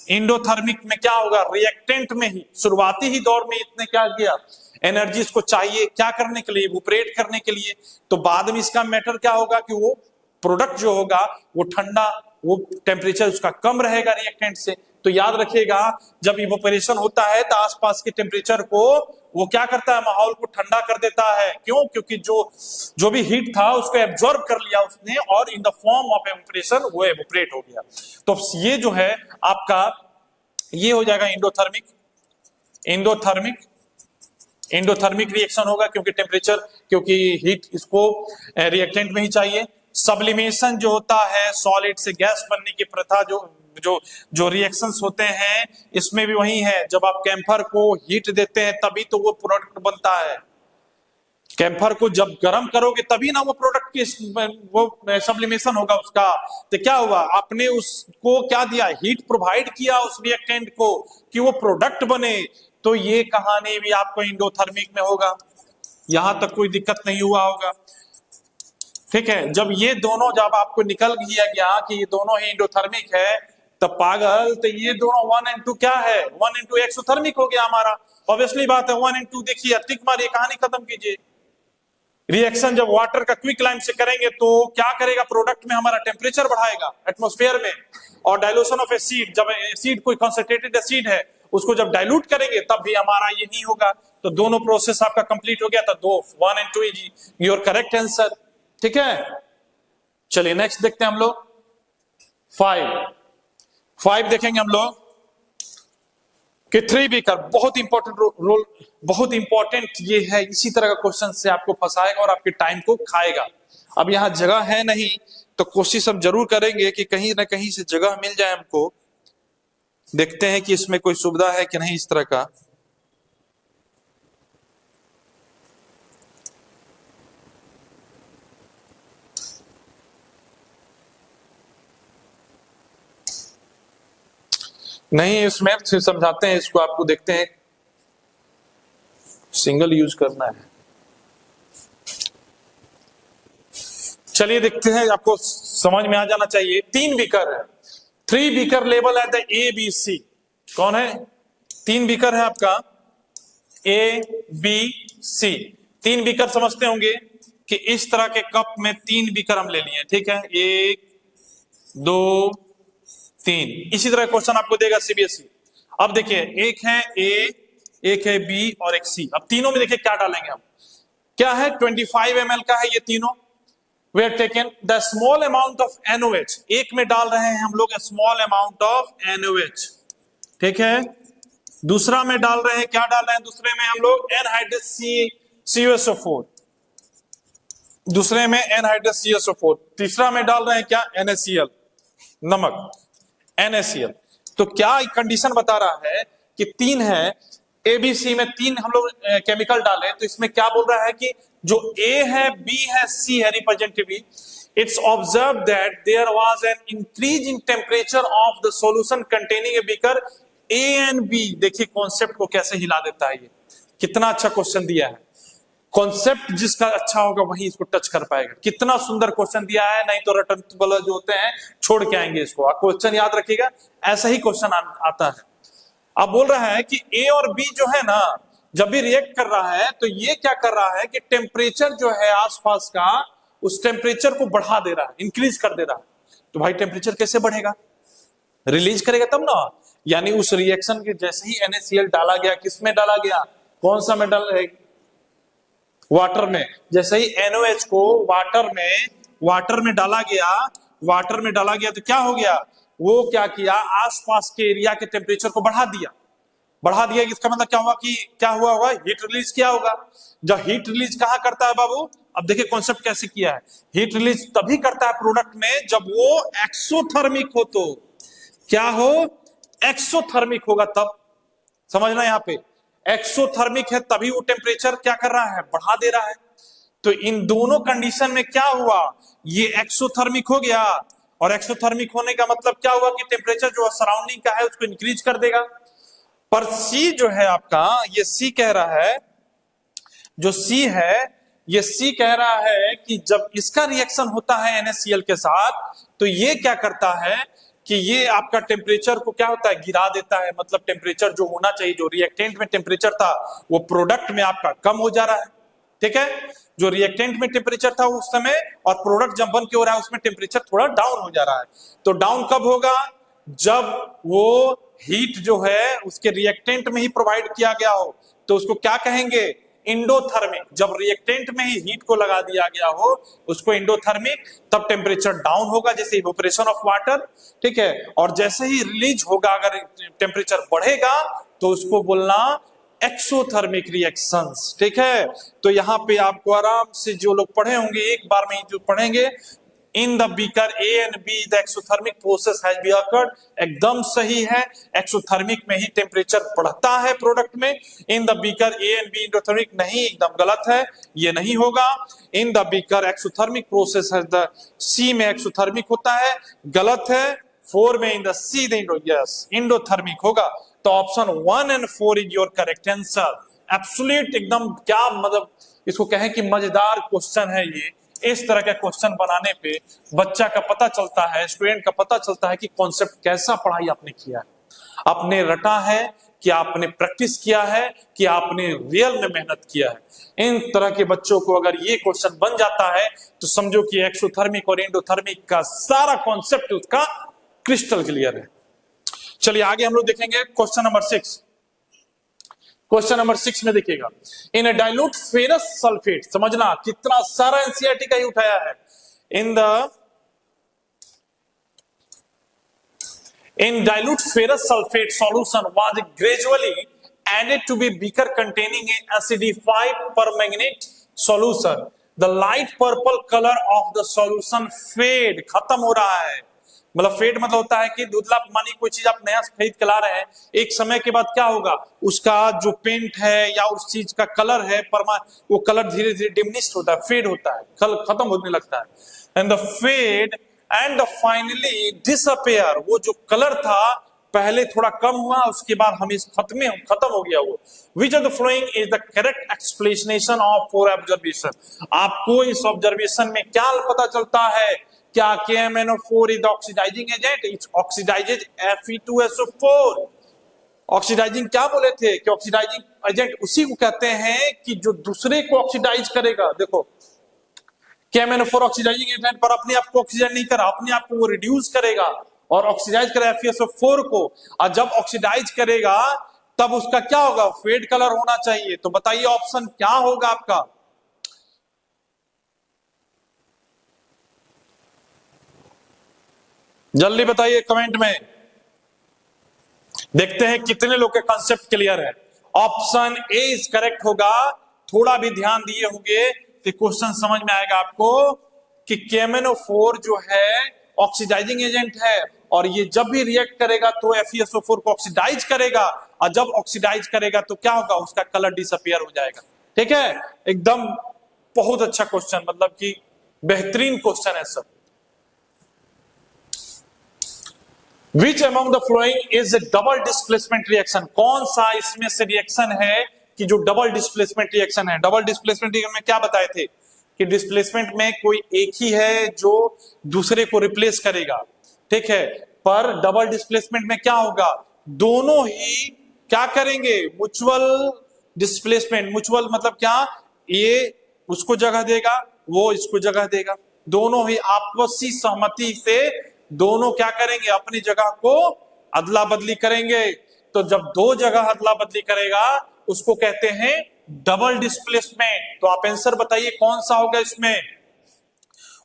A: इंडोथर्मिक में क्या होगा? रिएक्टेंट में ही शुरुआती ही दौर में इतने क्या किया? एनर्जी इसको चाहिए क्या करने के लिए? इवोपरेट करने के लिए। तो बाद में इसका मैटर क्या होगा कि वो प्रोडक्ट जो होगा वो ठंडा, वो टेम्परेचर उसका कम रहेगा रिएक्टेंट से। तो याद रखिएगा जब इवोपरेशन होता है तो आसपास के टेम्परेचर को वो क्या करता है? माहौल को ठंडा कर देता है। क्यों? क्योंकि जो भी हीट था उसको एब्जॉर्ब कर लिया उसने और in the form of evaporation वो इवोपरेट हो गया। तो ये जो है आपका ये हो जाएगा इंडोथर्मिक रिएक्शन होगा क्योंकि हीट इसको रिएक्टेंट में ही चाहिए। सब्लिमेशन जो होता है सॉलिड से गैस बनने की प्रथा, जो रिएक्शंस होते हैं इसमें भी वही है। जब आप कैम्फर को हीट देते हैं तभी तो वो प्रोडक्ट बनता है। कैम्फर को जब गर्म करोगे तभी ना वो प्रोडक्ट की वो सब्लिमेशन होगा उसका। तो क्या हुआ? आपने उसको क्या दिया? हीट प्रोवाइड किया उस रिएक्टेंट को कि वो प्रोडक्ट बने। तो ये कहानी भी आपको इंडोथर्मिक में होगा। यहां तक कोई दिक्कत नहीं हुआ होगा। ठीक है, जब ये दोनों जब आपको निकल गया कि ये दोनों ही इंडोथर्मिक है तब पागल, तो ये दोनों 1 और 2 क्या है? 1 और 2 एक्सोथर्मिक हो गया हमारा। ऑब्वियसली बात है 1 और 2 देखिए, टिक मारिए, कहानी खत्म कीजिए। रिएक्शन जब वाटर का क्विक लाइम से करेंगे तो क्या करेगा, प्रोडक्ट में हमारा टेम्परेचर बढ़ाएगा एटमॉस्फेयर में। और डाइल्यूशन ऑफ एसिड, जब एसिड कोई कॉन्सेंट्रेटेड एसिड है उसको जब डाइल्यूट करेंगे तब भी हमारा यही होगा। तो दोनों प्रोसेस आपका कंप्लीट हो गया था, 2 1 and 2 is your correct answer. ठीक है, चलिए नेक्स्ट देखते हैं हम लोग 5 देखेंगे हम लोग कि 3 बीकर बहुत इंपॉर्टेंट रोल, बहुत इंपॉर्टेंट ये है। इसी तरह का क्वेश्चन से आपको फंसाएगा और आपके टाइम को खाएगा। अब यहां जगह है नहीं तो कोशिश हम जरूर करेंगे कि कहीं ना कहीं से जगह मिल जाए हमको। देखते हैं कि इसमें कोई सुविधा है कि नहीं इस तरह का। नहीं, इसमें फिर समझाते हैं इसको आपको, देखते हैं। सिंगल यूज करना है, चलिए देखते हैं, आपको समझ में आ जाना चाहिए। 3 बीकर है, 3 बीकर लेवल है द ABC। कौन है? 3 बीकर है आपका ABC। 3 बीकर समझते होंगे कि इस तरह के कप में 3 बीकर हम ले लिए, ठीक है, 1 2 3। इसी तरह क्वेश्चन आपको देगा CBSE। अब देखिए, एक है A, एक है B और एक C। अब तीनों में देखिए क्या डालेंगे हम। क्या है? 25 ml का है ये तीनों। We have taken the small amount of NOH। एक में डाल रहे हैं हम लोग स्मॉल अमाउंट ऑफ NOH, ठीक है। दूसरा में डाल रहे हैं, क्या डाल रहे हैं दूसरे में हम लोग? Anhydrous CuSO4। दूसरे में एनहाइड्रस CuSO4। तीसरा में डाल रहे हैं क्या? NaCl, नमक, NaCl। तो क्या कंडीशन बता रहा है कि 3 है, ABC में 3 हम लोग केमिकल डालें, तो इसमें क्या बोल रहा है कि जो A है, B है, C है representative, it's observe that there was an increase in temperature of the solution containing a beaker A and B। देखिए कॉन्सेप्ट को कैसे हिला देता है ये, कितना अच्छा क्वेश्चन दिया है। कॉन्सेप्ट जिसका अच्छा होगा वही इसको टच कर पाएगा। कितना सुंदर क्वेश्चन दिया है, नहीं तो रटन वाला जो होते हैं छोड़ के आएंगे इसको। क्वेश्चन याद रखिएगा, ऐसा ही क्वेश्चन आता है। अब बोल रहा है कि A और B जो है ना, जब भी रिएक्ट कर रहा है तो ये क्या कर रहा है कि टेम्परेचर जो है आसपास का, उस टेम्परेचर को बढ़ा दे रहा है, इंक्रीज कर दे रहा है। तो भाई टेम्परेचर कैसे बढ़ेगा? रिलीज करेगा तब ना। यानी उस रिएक्शन के जैसे ही NaCl डाला गया, किसमें डाला गया? कौन सा में डाला? वाटर में। जैसे ही NOH को वाटर में डाला गया तो क्या हो गया? वो क्या किया? आसपास के एरिया के टेम्परेचर को बढ़ा दिया। इसका मतलब क्या हुआ कि क्या हुआ होगा? हीट रिलीज किया होगा। जब हीट रिलीज कहां करता है बाबू? अब देखिए कॉन्सेप्ट कैसे किया है। हीट रिलीज तभी करता है प्रोडक्ट में जब वो एक्सोथर्मिक हो। तो क्या हो? एक्सोथर्मिक होगा तब। समझना, यहां पे एक्सोथर्मिक है तभी वो टेम्परेचर क्या कर रहा है? बढ़ा दे रहा है। तो इन दोनों कंडीशन में क्या हुआ? ये एक्सोथर्मिक हो गया, और एक्सोथर्मिक होने का मतलब क्या हुआ कि टेम्परेचर जो सराउंडिंग का है उसको इंक्रीज कर देगा। पर C जो है आपका, ये C कह रहा है, जो C है ये C कह रहा है कि जब इसका रिएक्शन होता है NaCl के साथ, तो ये क्या करता है कि ये आपका टेम्परेचर को क्या होता है? गिरा देता है। मतलब टेम्परेचर जो होना चाहिए, जो रिएक्टेंट में टेम्परेचर था, वो प्रोडक्ट में आपका कम हो जा रहा है, ठीक है। जो रिएक्टेंट में टेम्परेचर था उस समय, और प्रोडक्ट जब बन के हो रहा है उसमें टेम्परेचर थोड़ा डाउन हो जा रहा है। तो डाउन कब होगा? जब वो हीट जो है उसके रिएक्टेंट में ही प्रोवाइड किया गया हो, तो उसको क्या कहेंगे? इंडोथर्मिक। जब रिएक्टेंट में ही हीट को लगा दिया गया हो उसको इंडोथर्मिक। तब टेम्परेचर डाउन होगा, जैसे इवेपोरेशन ऑफ वाटर, ठीक है। और जैसे ही रिलीज होगा, अगर टेम्परेचर बढ़ेगा तो उसको बोलना एक्सोथर्मिक रिएक्शंस, ठीक है। तो यहाँ पे आपको आराम से जो लोग पढ़े होंगे, एक बार में ही जो पढ़ेंगे, in the beaker A and B the exothermic process has been occurred. एकदम सही है, एक्सोथर्मिक में ही टेम्परेचर बढ़ता है प्रोडक्ट में। इन the beaker A and B endothermic नहीं, एकदम गलत है, ये नहीं होगा। इन the beaker exothermic process has the C में एक्सोथर्मिक होता है, गलत है। 4 में in the C the endothermic होगा। तो option 1 and 4 is your correct answer. Absolute, एकदम क्या मतलब इसको कहें कि मजेदार क्वेश्चन है ये। इस तरह के क्वेश्चन बनाने पे बच्चा का पता चलता है, स्टूडेंट का पता चलता है कि कॉन्सेप्ट कैसा पढ़ाई आपने किया है, आपने रटा है कि आपने प्रैक्टिस किया है, कि आपने रियल में मेहनत किया है। इन तरह के बच्चों को अगर ये क्वेश्चन बन जाता है तो समझो कि एक्सोथर्मिक और एंडोथर्मिक का सारा कॉन्सेप्ट उसका क्रिस्टल क्लियर है। चलिए आगे हम लोग देखेंगे क्वेश्चन नंबर 6। क्वेश्चन नंबर 6 में देखिएगा, इन अ डाइल्यूट फेरस सल्फेट, समझना कितना सारा एनसीईआरटी का ही उठाया है। In dilute ferrous sulfate solution was gradually added to be beaker containing a acidified permanganate solution. The light purple color of the solution fade, खत्म हो रहा है। मतलब फेड मतलब होता है कि धुंधला, मानी कोई चीज आप नया खरीद के ला रहे हैं, एक समय के बाद क्या होगा, उसका जो पेंट है या उस चीज का कलर है वो कलर धीरे धीरे डिमिनिश होता है, फेड होता है, खत्म होने लगता है। And the fade and finally disappear, वो जो कलर था पहले थोड़ा कम हुआ, उसके बाद हमें खत्म हो गया वो। विच of the following is the correct explanation of four observation. आपको इस ऑब्जर्वेशन में क्या पता चलता है, क्या KMnO4 is oxidising agent, it oxidises Fe2SO4। Oxidising क्या बोले थे कि ऑक्सीडाइजिंग एजेंट उसी को कहते हैं कि जो दूसरे को ऑक्सीडाइज करेगा। देखो KMnO4 ऑक्सीडाइजिंग एजेंट पर अपने आप को ऑक्सीडाइज नहीं करा, अपने आप को वो रिड्यूस करेगा और ऑक्सीडाइज करेगा FeSO4 को, और जब ऑक्सीडाइज करेगा तब उसका क्या होगा, फेड कलर होना चाहिए। तो बताइए ऑप्शन क्या होगा आपका। जल्दी बताइए कमेंट में, देखते हैं कितने लोग के कॉन्सेप्ट क्लियर है। ऑप्शन ए इज करेक्ट होगा। थोड़ा भी ध्यान दिए होंगे तो क्वेश्चन समझ में आएगा आपको कि KMnO4 जो है ऑक्सीडाइजिंग एजेंट है, और ये जब भी रिएक्ट करेगा तो FeSO4 को ऑक्सीडाइज करेगा, और जब ऑक्सीडाइज करेगा तो क्या होगा, उसका कलर डिसअपियर हो जाएगा। ठीक है, एकदम बहुत अच्छा क्वेश्चन, मतलब कि बेहतरीन क्वेश्चन है सब। Which among the following is a double displacement reaction? कौन सा इसमें से रिएक्शन है कि जो डबल डिस्प्लेसमेंट रिएक्शन है। डबल डिस्प्लेसमेंट रिएक्शन में क्या बताए थे कि डिस्प्लेसमेंट में कोई एक ही है जो दूसरे को रिप्लेस करेगा, ठीक है, पर डबल डिस्प्लेसमेंट में क्या होगा, दोनों ही क्या करेंगे, म्यूचुअल डिस्प्लेसमेंट। म्यूचुअल मतलब क्या, ये उसको जगह देगा, वो इसको जगह देगा, दोनों ही आपसी सहमति से दोनों क्या करेंगे, अपनी जगह को अदला बदली करेंगे। तो जब दो जगह अदला बदली करेगा उसको कहते हैं डबल डिस्प्लेसमेंट। तो आप आंसर बताइए कौन सा होगा इसमें।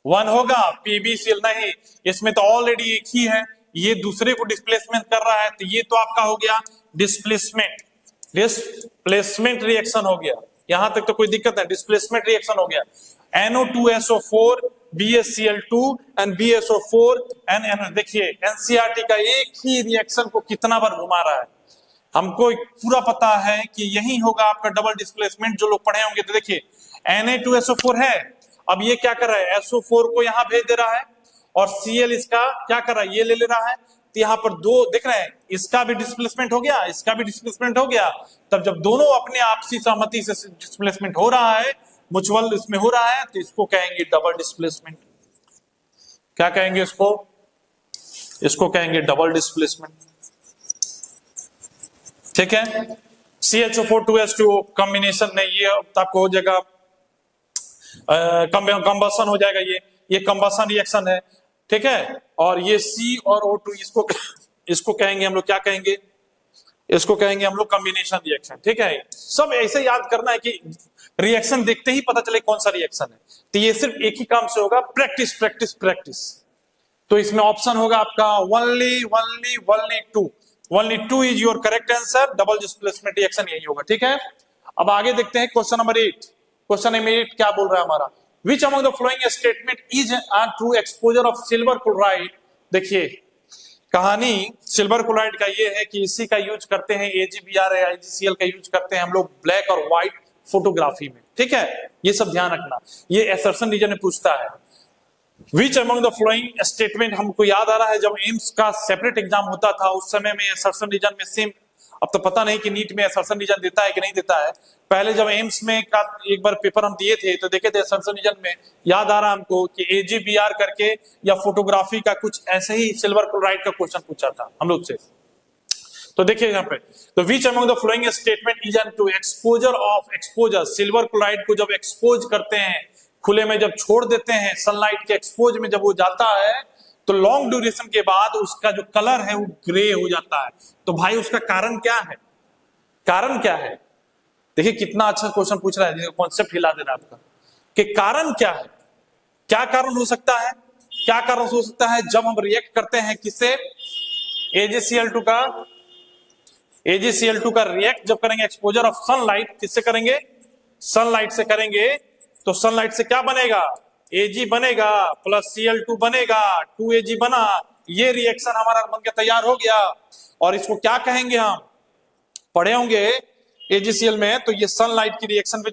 A: 1 होगा PbCl, नहीं, इसमें तो ऑलरेडी एक ही है, ये दूसरे को डिस्प्लेसमेंट कर रहा है, तो ये तो आपका हो गया डिस्प्लेसमेंट रिएक्शन हो गया। यहां तक तो कोई दिक्कत है, डिस्प्लेसमेंट रिएक्शन हो गया। NO2SO4 BaCl2 and BaSO4 NN। देखिए एनसीईआरटी का एक ही रिएक्शन को कितना बार घुमा रहा है, हमको पूरा पता है कि यही होगा आपका डबल डिस्प्लेसमेंट, जो लोग पढ़े होंगे। तो देखिए Na2SO4 है, अब ये क्या कर रहा है, SO4 को यहां भेज दे रहा है, और Cl इसका क्या कर रहा है, ये ले रहा है, तो यहाँ पर दो दिख रहे हैं, इसका भी डिस्प्लेसमेंट हो गया, इसका भी डिस्प्लेसमेंट हो गया। तब जब दोनों अपने आपसी सहमति से डिस्प्लेसमेंट हो रहा है, म्यूचुअल इसमें हो रहा है, तो इसको कहेंगे डबल डिस्प्लेसमेंट। क्या कहेंगे इसको कहेंगे डबल डिस्प्लेसमेंट। ठीक है, CHO4 कॉम्बिनेशन में ये आपको हो जाएगा कंबसन हो जाएगा, ये कंबसन रिएक्शन है, ठीक है। और ये C और O2 इसको कहेंगे हम लोग, क्या कहेंगे, इसको कहेंगे हम लोग कॉम्बिनेशन रिएक्शन। ठीक है, सब ऐसे याद करना है कि रिएक्शन देखते ही पता चले कौन सा रिएक्शन है। तो ये सिर्फ एक ही काम से होगा, प्रैक्टिस प्रैक्टिस प्रैक्टिस। तो इसमें ऑप्शन होगा आपका only 2 is your correct answer, double displacement reaction यही होगा। ठीक है, अब आगे देखते हैं क्वेश्चन नंबर 8। क्वेश्चन नंबर 8 क्या बोल रहा है हमारा, विच among the following statement is a true exposure of silver chloride. देखिए कहानी सिल्वर क्लोराइड का ये है कि इसी का यूज करते हैं AgBr या AgCl का यूज करते हैं हम लोग ब्लैक और व्हाइट फोटोग्राफी में। ठीक है, ये सब ध्यान रखना, ये असर्शन रीजन में पूछता है। विच अमंग द फ्लोइंग स्टेटमेंट, हमको याद आ रहा है जब एम्स का सेपरेट एग्जाम होता था उस समय में असर्शन रीजन में सेम, अब तो पता नहीं कि नीट में असर्शन रीजन देता है कि नहीं देता है। पहले जब एम्स में का एक बार पेपर हम दिए थे तो देखे थे असर्शन रीजन में, याद आ रहा हमको कि AgBr करके या फोटोग्राफी का कुछ ऐसे ही सिल्वर क्लोराइड का क्वेश्चन पूछा था हम लोग से। तो देखिए यहाँ पे, तो which among the following statement is an to exposure silver chloride को जब एक्सपोज करते हैं, खुले में जब छोड़ देते हैं, सनलाइट के एक्सपोज में जब वो जाता है, तो लॉन्ग ड्यूरेशन के बाद उसका जो कलर है वो ग्रे हो जाता है। तो भाई उसका कारण क्या है? कारण क्या है? देखिए कितना अच्छा क्वेश्चन पूछ रहा है, कॉन्सेप्ट हिला दे रहा है आपका कि कारण क्या है, क्या कारण हो सकता है, क्या कारण हो सकता है जब हम रिएक्ट करते हैं किससे, AgCl2 का, AgCl2 का रिएक्ट जब करेंगे एक्सपोजर ऑफ सनलाइट, किससे करेंगे, सनलाइट से करेंगे, तो सनलाइट से क्या बनेगा, Ag बनेगा प्लस Cl2 बनेगा, 2Ag बना, ये रिएक्शन हमारा बनकर तैयार हो गया। और इसको क्या कहेंगे, हम पढ़े होंगे AgCl में, तो ये सनलाइट की रिएक्शन पे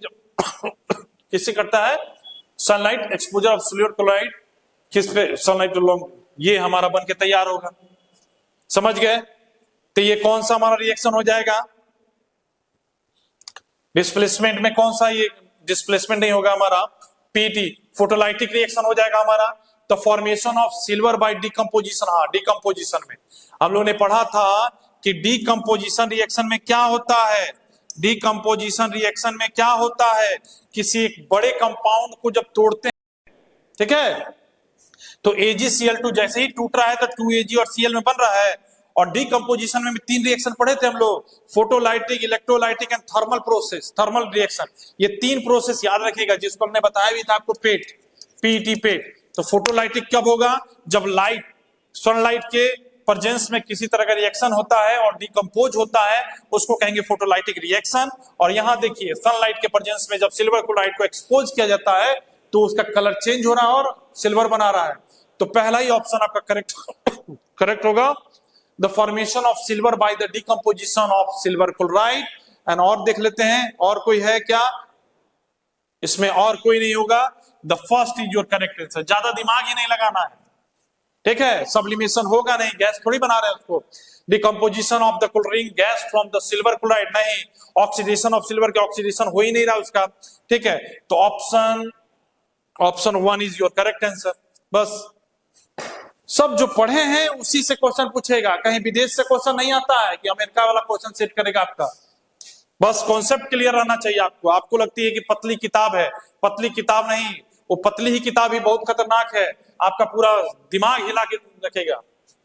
A: किससे करता है, sunlight exposure of silver chloride किस पे, सनलाइट लॉन्ग, ये हमारा बन के तैयार होगा। समझ गए? तो ये कौन सा हमारा रिएक्शन हो जाएगा, डिस्प्लेसमेंट में कौन सा, ये डिस्प्लेसमेंट नहीं होगा हमारा, पीटी फोटोलाइटिक रिएक्शन हो जाएगा हमारा। तो formation of silver by decomposition, हाँ डिकम्पोजिशन में हम लोगों ने पढ़ा था कि डिकम्पोजिशन रिएक्शन में क्या होता है, डिकम्पोजिशन रिएक्शन में क्या होता है, किसी एक बड़े कंपाउंड को जब तोड़ते हैं, ठीक है, तो AgCl2 जैसे ही टूट रहा है तो 2Ag और Cl में बन रहा है। और डिकम्पोजिशन में 3 रिएक्शन पढ़े थे हम लोग, photolytic, electrolytic and thermal process, thermal reaction. ये 3 प्रोसेस याद रखिएगा, जिसको हमने बताया भी था आपको, पीटी पेट। तो फोटोलाइटिक कब होगा, जब लाइट, सनलाइट के प्रेजेंस में किसी तरह का रिएक्शन होता है और डिकम्पोज होता है, उसको कहेंगे फोटोलाइटिक रिएक्शन। और यहां देखिए सनलाइट के प्रेजेंस में जब सिल्वर क्लोराइड को एक्सपोज किया जाता है तो उसका कलर चेंज हो रहा है और सिल्वर बना रहा है। तो पहला ही ऑप्शन आपका करेक्ट होगा, the formation of silver by the decomposition of silver chloride. And और देख लेते हैं, और कोई है क्या इसमें, और कोई नहीं होगा, the first is your correct answer. ज्यादा दिमाग ही नहीं लगाना है, ठीक है, सब्लिमेशन होगा नहीं, गैस थोड़ी बना रहे हैं उसको। Decomposition of the chlorine gas from the silver chloride, नहीं, ऑक्सीडेशन ऑफ सिल्वर के ऑक्सीडेशन हो ही नहीं रहा उसका, ठीक है। तो option 1 is your correct answer. बस सब जो पढ़े हैं उसी से क्वेश्चन पूछेगा, कहीं विदेश से क्वेश्चन नहीं आता है कि अमेरिका वाला क्वेश्चन सेट करेगा आपका। बस कॉन्सेप्ट क्लियर रहना चाहिए आपको। आपको लगती है कि पतली किताब है, पतली किताब नहीं, वो पतली ही किताब ही बहुत खतरनाक है, आपका पूरा दिमाग हिला के रखेगा,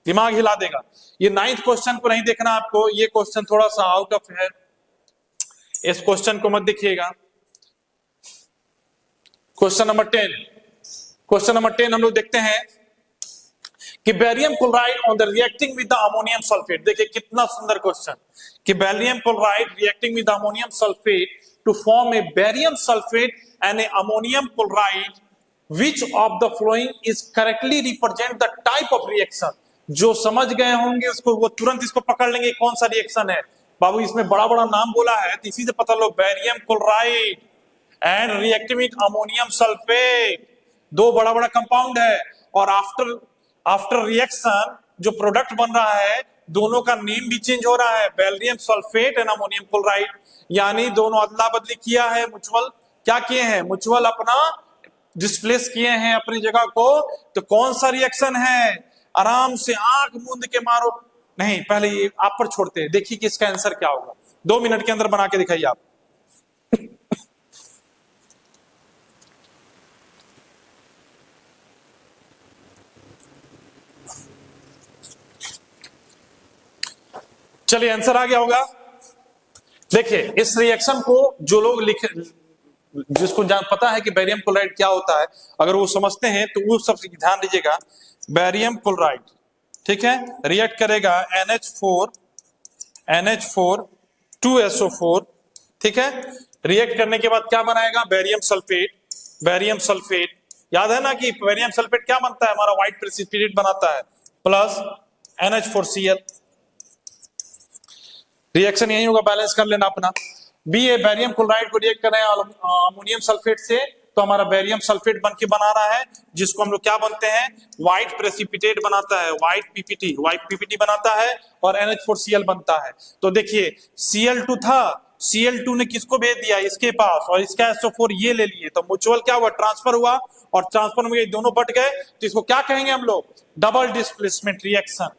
A: दिमाग हिला देगा। ये 9th क्वेश्चन को नहीं देखना आपको, ये क्वेश्चन थोड़ा सा आउट ऑफ है, इस क्वेश्चन को मत देखिएगा। क्वेश्चन नंबर 10 हम लोग देखते हैं कि barium chloride on the reacting with the ammonium sulphate. देखिए कितना सुंदर क्वेश्चन, कि barium chloride reacting with ammonium sulphate to form a barium sulphate and a ammonium chloride, which of the following is correctly represent the type of reaction। जो समझ गए होंगे उसको, वो तुरंत इसको पकड़ लेंगे कौन सा रिएक्शन है। बाबू इसमें बड़ा बड़ा नाम बोला है तो इसी से पता लो, barium chloride and reacting with ammonium sulphate, 2 बड़ा बड़ा कंपाउंड है। और आफ्टर रिएक्शन जो प्रोडक्ट बन रहा है, दोनों का नेम भी चेंज हो रहा है, barium sulphate and ammonium chloride, यानी दोनों अदला बदली किया है, म्यूचुअल क्या किए हैं, म्यूचुअल अपना डिस्प्लेस किए हैं अपनी जगह को। तो कौन सा रिएक्शन है, आराम से आंख मूंद के मारो, नहीं पहले ये आप पर छोड़ते हैं, देखिए कि इसका आंसर क्या होगा। 2 मिनट के अंदर बना के दिखाइए आप। चलिए आंसर आ गया होगा। देखिए इस रिएक्शन को जो लोग लिखे, जिसको पता है कि बैरियम क्लोराइड क्या होता है, अगर वो समझते हैं तो वो सबसे ध्यान दीजिएगा। बैरियम क्लोराइड, ठीक है, रिएक्ट करेगा NH4 2SO4, ठीक है। रिएक्ट करने के बाद क्या बनाएगा, बैरियम सल्फेट। याद है ना कि बैरियम सल्फेट क्या बनता है, हमारा व्हाइट प्रेसिपिटेट बनाता है, प्लस NH4Cl। रिएक्शन यही होगा, बैलेंस कर लेना अपना। बी ए बैरियम क्लोराइड को रिएक्ट कर रहे हैं अमोनियम सल्फेट से, तो हमारा बैरियम सल्फेट बन के बना रहा है, जिसको हम लोग क्या बनते हैं, व्हाइट प्रेसिपिटेट बनाता है, व्हाइट पीपीटी बनाता है, और NH4Cl बनता है। तो देखिए Cl2 था, Cl2 ने किसको भेज दिया, इसके पास, और इसका SO4 ये ले लिए, तो म्यूचुअल क्या हुआ, ट्रांसफर हुआ, और ट्रांसफर में दोनों बट गए, तो इसको क्या कहेंगे हम लोग, double displacement reaction.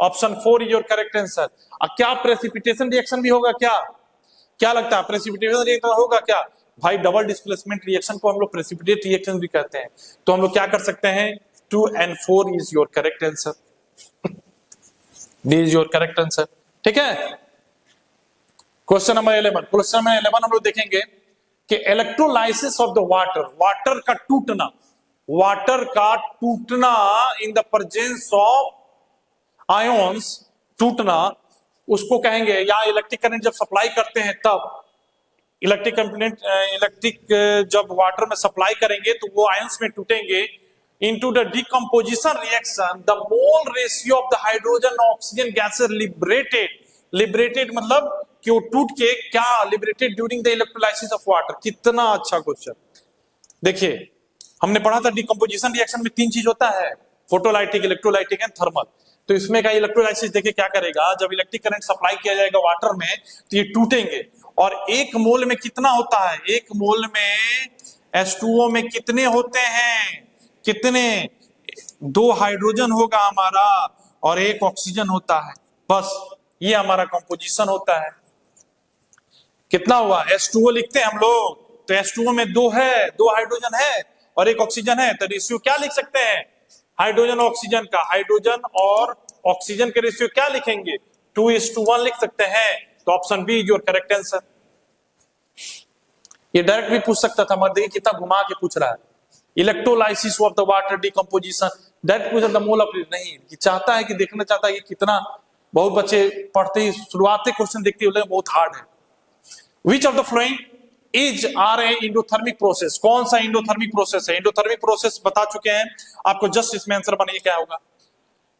A: Option 4 is your correct answer. क्या प्रेसिपिटेशन रिएक्शन भी होगा क्या? क्या लगता है प्रेसिपिटेशन रिएक्शन होगा क्या? भाई डबल डिस्प्लेसमेंट रिएक्शन को हम लोग प्रेसिपिटेट रिएक्शन भी कहते हैं। तो हम लोग क्या कर सकते हैं, 2 and 4 is your correct answer. D is your correct answer. ठीक है, क्वेश्चन नंबर 11। क्वेश्चन नंबर 11 हम लोग देखेंगे कि electrolysis of the water, water का टूटना, वाटर का टूटना in the presence of ions, टूटना उसको कहेंगे, या इलेक्ट्रिक करंट जब सप्लाई करते हैं तब इलेक्ट्रिक जब वाटर में सप्लाई करेंगे तो वो आयंस में टूटेंगे। Into the decomposition reaction the mole ratio of the hydrogen oxygen gases liberated, liberated मतलब कि वो टूट के क्या liberated during the electrolysis of water. कितना अच्छा क्वेश्चन। देखिए हमने पढ़ा था डिकम्पोजिशन रिएक्शन में 3 चीज होता है, फोटोलाइटिक, इलेक्ट्रोलाइटिक एंड थर्मल। तो इसमें का इलेक्ट्रोलाइसिस देखिए क्या करेगा, जब इलेक्ट्रिक करंट सप्लाई किया जाएगा वाटर में तो ये टूटेंगे। और 1 मोल में कितना होता है, 1 मोल में H2O में कितने होते हैं, कितने, 2 हाइड्रोजन होगा हमारा और 1 ऑक्सीजन होता है, बस ये हमारा कंपोजिशन होता है। कितना हुआ, H2O लिखते हैं हम लोग, तो H2O में 2 है, 2 हाइड्रोजन है और 1 ऑक्सीजन है, तो रेशियो क्या लिख सकते हैं हाइड्रोजन ऑक्सीजन का, हाइड्रोजन और ऑक्सीजन के रेशियो क्या लिखेंगे, 2:1 लिख सकते हैं। तो option B is your correct answer. ये डायरेक्ट भी पूछ सकता था मगर देखिए कितना घुमा के पूछ रहा है। Electrolysis of the water decomposition, direct पूछ द मोल ऑफ, नहीं ये चाहता है कि देखना चाहता है कि कितना, बहुत बच्चे पढ़ते ही शुरुआती क्वेश्चन देखते हुए बहुत हार्ड है। Which of the following is are a endothermic process, कौन सा इंडोथर्मिक प्रोसेस है? इंडोथर्मिक प्रोसेस बता चुके हैं आपको, जस्ट इसमें आंसर बनाइए क्या होगा।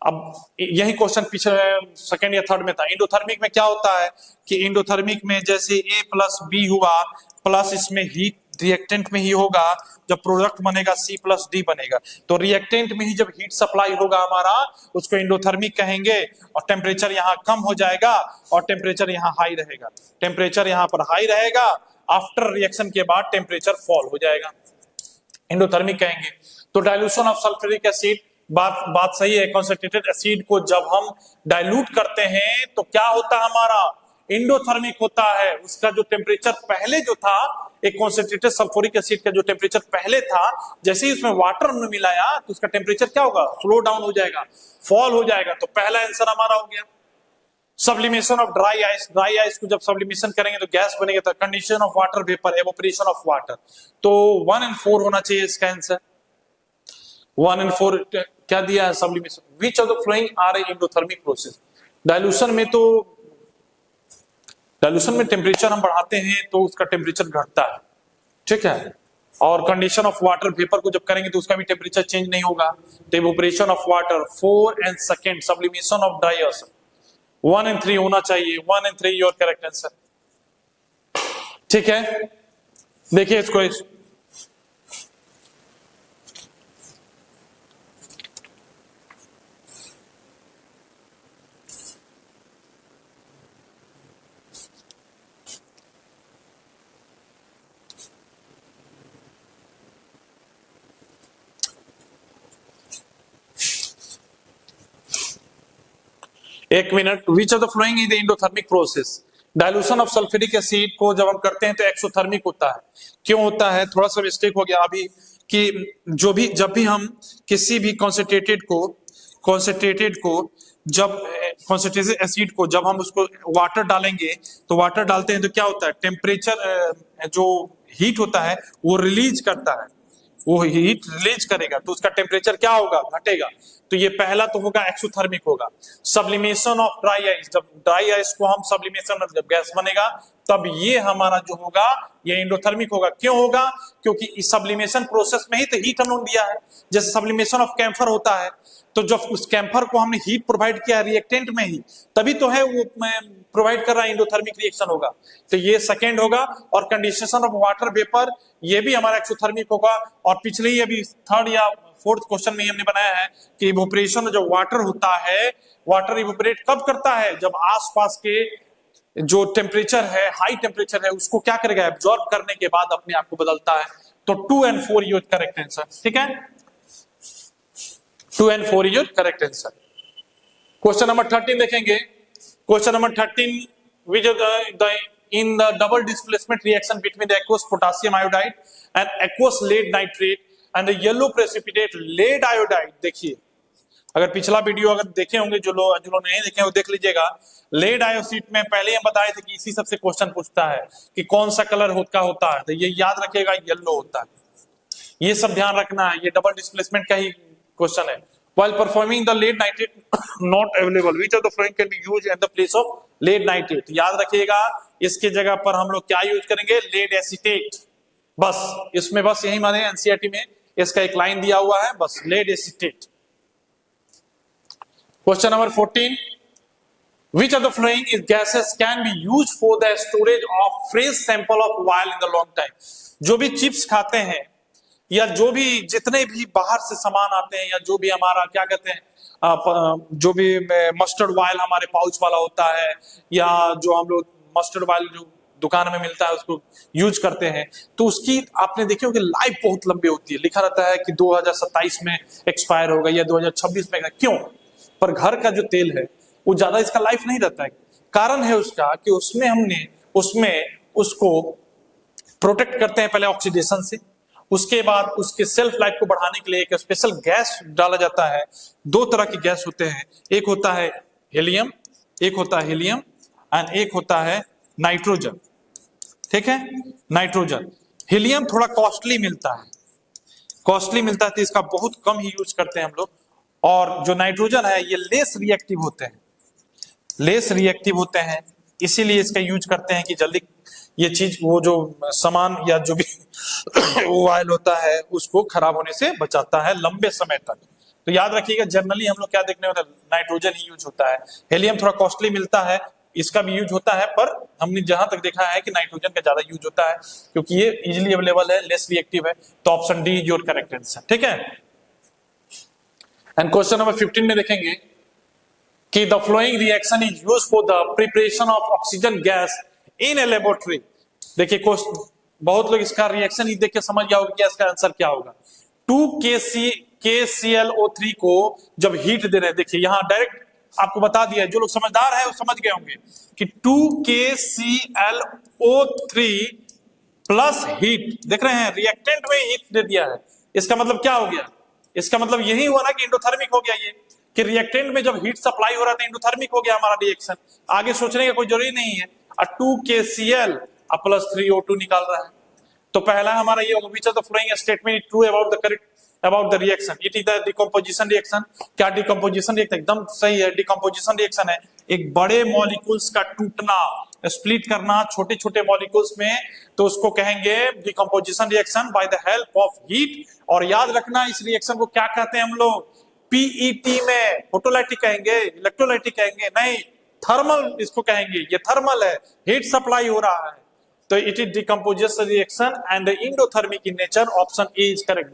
A: अब यही क्वेश्चन पीछे सेकंड या थर्ड में था। इंडोथर्मिक में क्या होता है कि इंडोथर्मिक में जैसे A+B हुआ प्लस इसमें हीट रिएक्टेंट में ही होगा, जब प्रोडक्ट बनेगा C+D बनेगा। तो रिएक्टेंट में ही जब हीट सप्लाई होगा हमारा उसको इंडोथर्मिक कहेंगे, और टेम्परेचर यहाँ कम हो जाएगा और टेम्परेचर यहाँ हाई रहेगा। टेम्परेचर यहाँ पर हाई रहेगा, आफ्टर रिएक्शन के बाद टेम्परेचर फॉल हो जाएगा, इंडोथर्मिक कहेंगे। तो डाइल्यूशन ऑफ सल्फ्यूरिक एसिड, बात सही है। कॉन्सेंट्रेटेड एसिड को जब हम डाइल्यूट करते हैं तो क्या होता है हमारा, इंडोथर्मिक होता है। उसका जो टेम्परेचर पहले जो था, एक कॉन्सेंट्रेटेड सल्फ्यूरिक एसिड का जो टेम्परेचर पहले था, जैसे ही उसमें वाटर में मिलाया तो उसका टेम्परेचर क्या होगा, स्लो डाउन हो जाएगा, फॉल हो जाएगा। तो पहला आंसर हमारा हो गया। Sublimation of dry ice, dry ice को जब सब्लिमेशन करेंगे तो गैस बनेगा। तो condition of water vapour, evaporation of water. तो 1 and 4 होना चाहिए इसका आंसर। 1 and 4 क्या दिया है, sublimation. Which of the following are a endothermic process. Dilution में तो, डाइल्यूशन में टेम्परेचर हम बढ़ाते हैं तो उसका टेम्परेचर घटता है, ठीक है। और कंडीशन ऑफ वाटर वेपर को जब करेंगे तो उसका भी टेम्परेचर चेंज नहीं होगा। तो evaporation of water 4 and 2, sublimation of dry ice 1 and 3 होना चाहिए। 1 and 3 योर करेक्ट आंसर, ठीक है। देखिए इसको, 1 minute. Which of the following is the endothermic process. Dilution of sulphuric acid को जब हम करते हैं तो एक्सोथर्मिक होता है। क्यों होता है, थोड़ा सा मिस्टेक हो गया अभी, कि जब भी हम किसी भी कॉन्सेंट्रेटेड एसिड को जब हम उसको वाटर डालेंगे तो वाटर डालते हैं तो क्या होता है, टेम्परेचर जो हीट होता है वो रिलीज करता है, वो हीट रिलीज करेगा तो उसका टेम्परेचर क्या होगा, घटेगा। तो ये पहला तो होगा एक्सोथर्मिक होगा। सब्लिमेशन ऑफ ड्राई आइस, जब ड्राई आइस को हम सब्लिमेशन में जब गैस बनेगा तब ये हमारा जो होगा ये इंडोथर्मिक होगा। क्यों होगा, क्योंकि इस सब्लिमेशन प्रोसेस में ही तो हीट हमने दिया है। जैसे सब्लिमेशन ऑफ कैम्फर होता है तो जब उस कैम्फर को हमने हीट प्रोवाइड किया रिएक्टेंट में ही, तभी तो है वो प्रोवाइड कर रहा है, इंडोथर्मिक रिएक्शन होगा। तो ये सेकेंड होगा। और कंडेंसेशन ऑफ वाटर वेपर ये भी हमारा एक्सोथर्मिक होगा। और पिछले ही अभी थर्ड या फोर्थ क्वेश्चन में हमने बनाया है कि इवेपोरेशन जो वाटर होता है, वाटर इवेपोरेट कब करता है, जब आसपास के जो टेम्परेचर है, हाई टेम्परेचर है, उसको क्या करेगा, एब्जॉर्ब करने के बाद अपने आप को बदलता है। तो 2 and 4 योर करेक्ट आंसर, ठीक है। 2 and 4 your correct answer. Question number 13 देखेंगे। Question number 13, which in the double displacement reaction between the aqueous potassium iodide and aqueous lead nitrate and the yellow precipitate lead iodide। देखिए, अगर पिछला video अगर देखे होंगे जो लोग नहीं देखे वो देख लीजिएगा। लेड आयोसीट में पहले हम बताए थे कि इसी सबसे क्वेश्चन पूछता है कि कौन सा कलर होता है, तो ये याद रखिएगा, येलो होता है। ये सब ध्यान रखना है, ये डबल डिस्प्लेसमेंट का ही क्वेश्चन है। While performing the lead nitrate not available, which of the following can be used in the place of lead nitrate? याद रखिएगा, इसके जगह पर हम लोग क्या यूज करेंगे, लेड एसीटेट। बस इसमें बस यही माने, एनसीईआरटी में इसका एक लाइन दिया हुआ है, बस lead acetate. Question number 14, which of the following is gases can be used for the storage of fresh sample of oil in the long time? जो भी चिप्स खाते हैं या जो भी जितने भी बाहर से सामान आते हैं या जो भी हमारा क्या कहते हैं, जो भी मस्टर्ड ऑयल हमारे पाउच वाला होता है या जो हम लोग मस्टर्ड ऑयल जो दुकान में मिलता है उसको यूज करते हैं, तो उसकी आपने देखी होगी लाइफ बहुत लंबी होती है। लिखा रहता है कि 2027 में एक्सपायर होगा या 2026 में। क्यों? पर घर का जो तेल है वो ज्यादा इसका लाइफ नहीं रहता है। कारण है उसका कि उसमें उसको प्रोटेक्ट करते हैं पहले ऑक्सीडेशन से, उसके बाद उसके सेल्फ लाइफ को बढ़ाने के लिए एक स्पेशल गैस डाला जाता है। दो तरह की गैस होते हैं, एक होता है हीलियम एंड एक होता है नाइट्रोजन। ठीक है, नाइट्रोजन। हीलियम थोड़ा कॉस्टली मिलता है तो इसका बहुत कम ही यूज करते हैं हम लोग। और जो नाइट्रोजन है ये लेस रिएक्टिव होते हैं, इसीलिए इसका यूज करते हैं कि जल्दी ये चीज वो जो सामान या जो भी ऑयल होता है उसको खराब होने से बचाता है लंबे समय तक। तो याद रखिएगा, जनरली हम लोग क्या देखने होता है, नाइट्रोजन ही यूज होता है। हीलियम थोड़ा कॉस्टली मिलता है, इसका भी यूज होता है, पर हमने जहां तक देखा है कि नाइट्रोजन का ज्यादा यूज होता है क्योंकि ये इजिली अवेलेबल है, लेस रिएक्टिव है। तो option D is your correct answer. ठीक है, एंड क्वेश्चन नंबर 15 में देखेंगे कि the flowing reaction is used for the preparation of oxygen gas in a laboratory. देखिए, बहुत लोग इसका रिएक्शन ही देख के समझ गया होगा कि इसका आंसर क्या होगा। 2KClO3 को जब हीट दे रहे हैं, देखिए यहां डायरेक्ट आपको बता दिया है, जो लोग समझदार है वो समझ गए होंगे कि 2KClO3 प्लस हीट, देख रहे हैं रिएक्टेंट में हीट दे दिया है। इसका मतलब क्या हो गया? इसका मतलब यही हुआ ना कि एंडोथर्मिक हो गया, ये कि रिएक्टेंट में जब हीट सप्लाई हो रहा था एंडोथर्मिक हो गया हमारा रिएक्शन। आगे सोचने का कोई जरूरी नहीं है। 2KCl प्लस 3O2 निकाल रहा है। तो पहला हमारा ये which of the following statement is true about the reaction? It is the decomposition reaction. क्या डिकम्पोजिशन रिएक्शन? एकदम सही है, डिकम्पोजिशन रिएक्शन है एक बड़े मॉलिक्यूल्स का टूटना, स्प्लिट करना छोटे छोटे मॉलिक्यूल्स में, तो उसको कहेंगे decomposition reaction by the help of heat. और याद रखना इस रिएक्शन को क्या कहते हैं हम लोग? पीईटी में फोटोलाइटिक कहेंगे, इलेक्ट्रोलाइटिक कहेंगे नहीं, थर्मल इसको कहेंगे। ये थर्मल है, हीट सप्लाई हो रहा है, तो it is decomposition reaction and endothermic in nature. Option A is correct.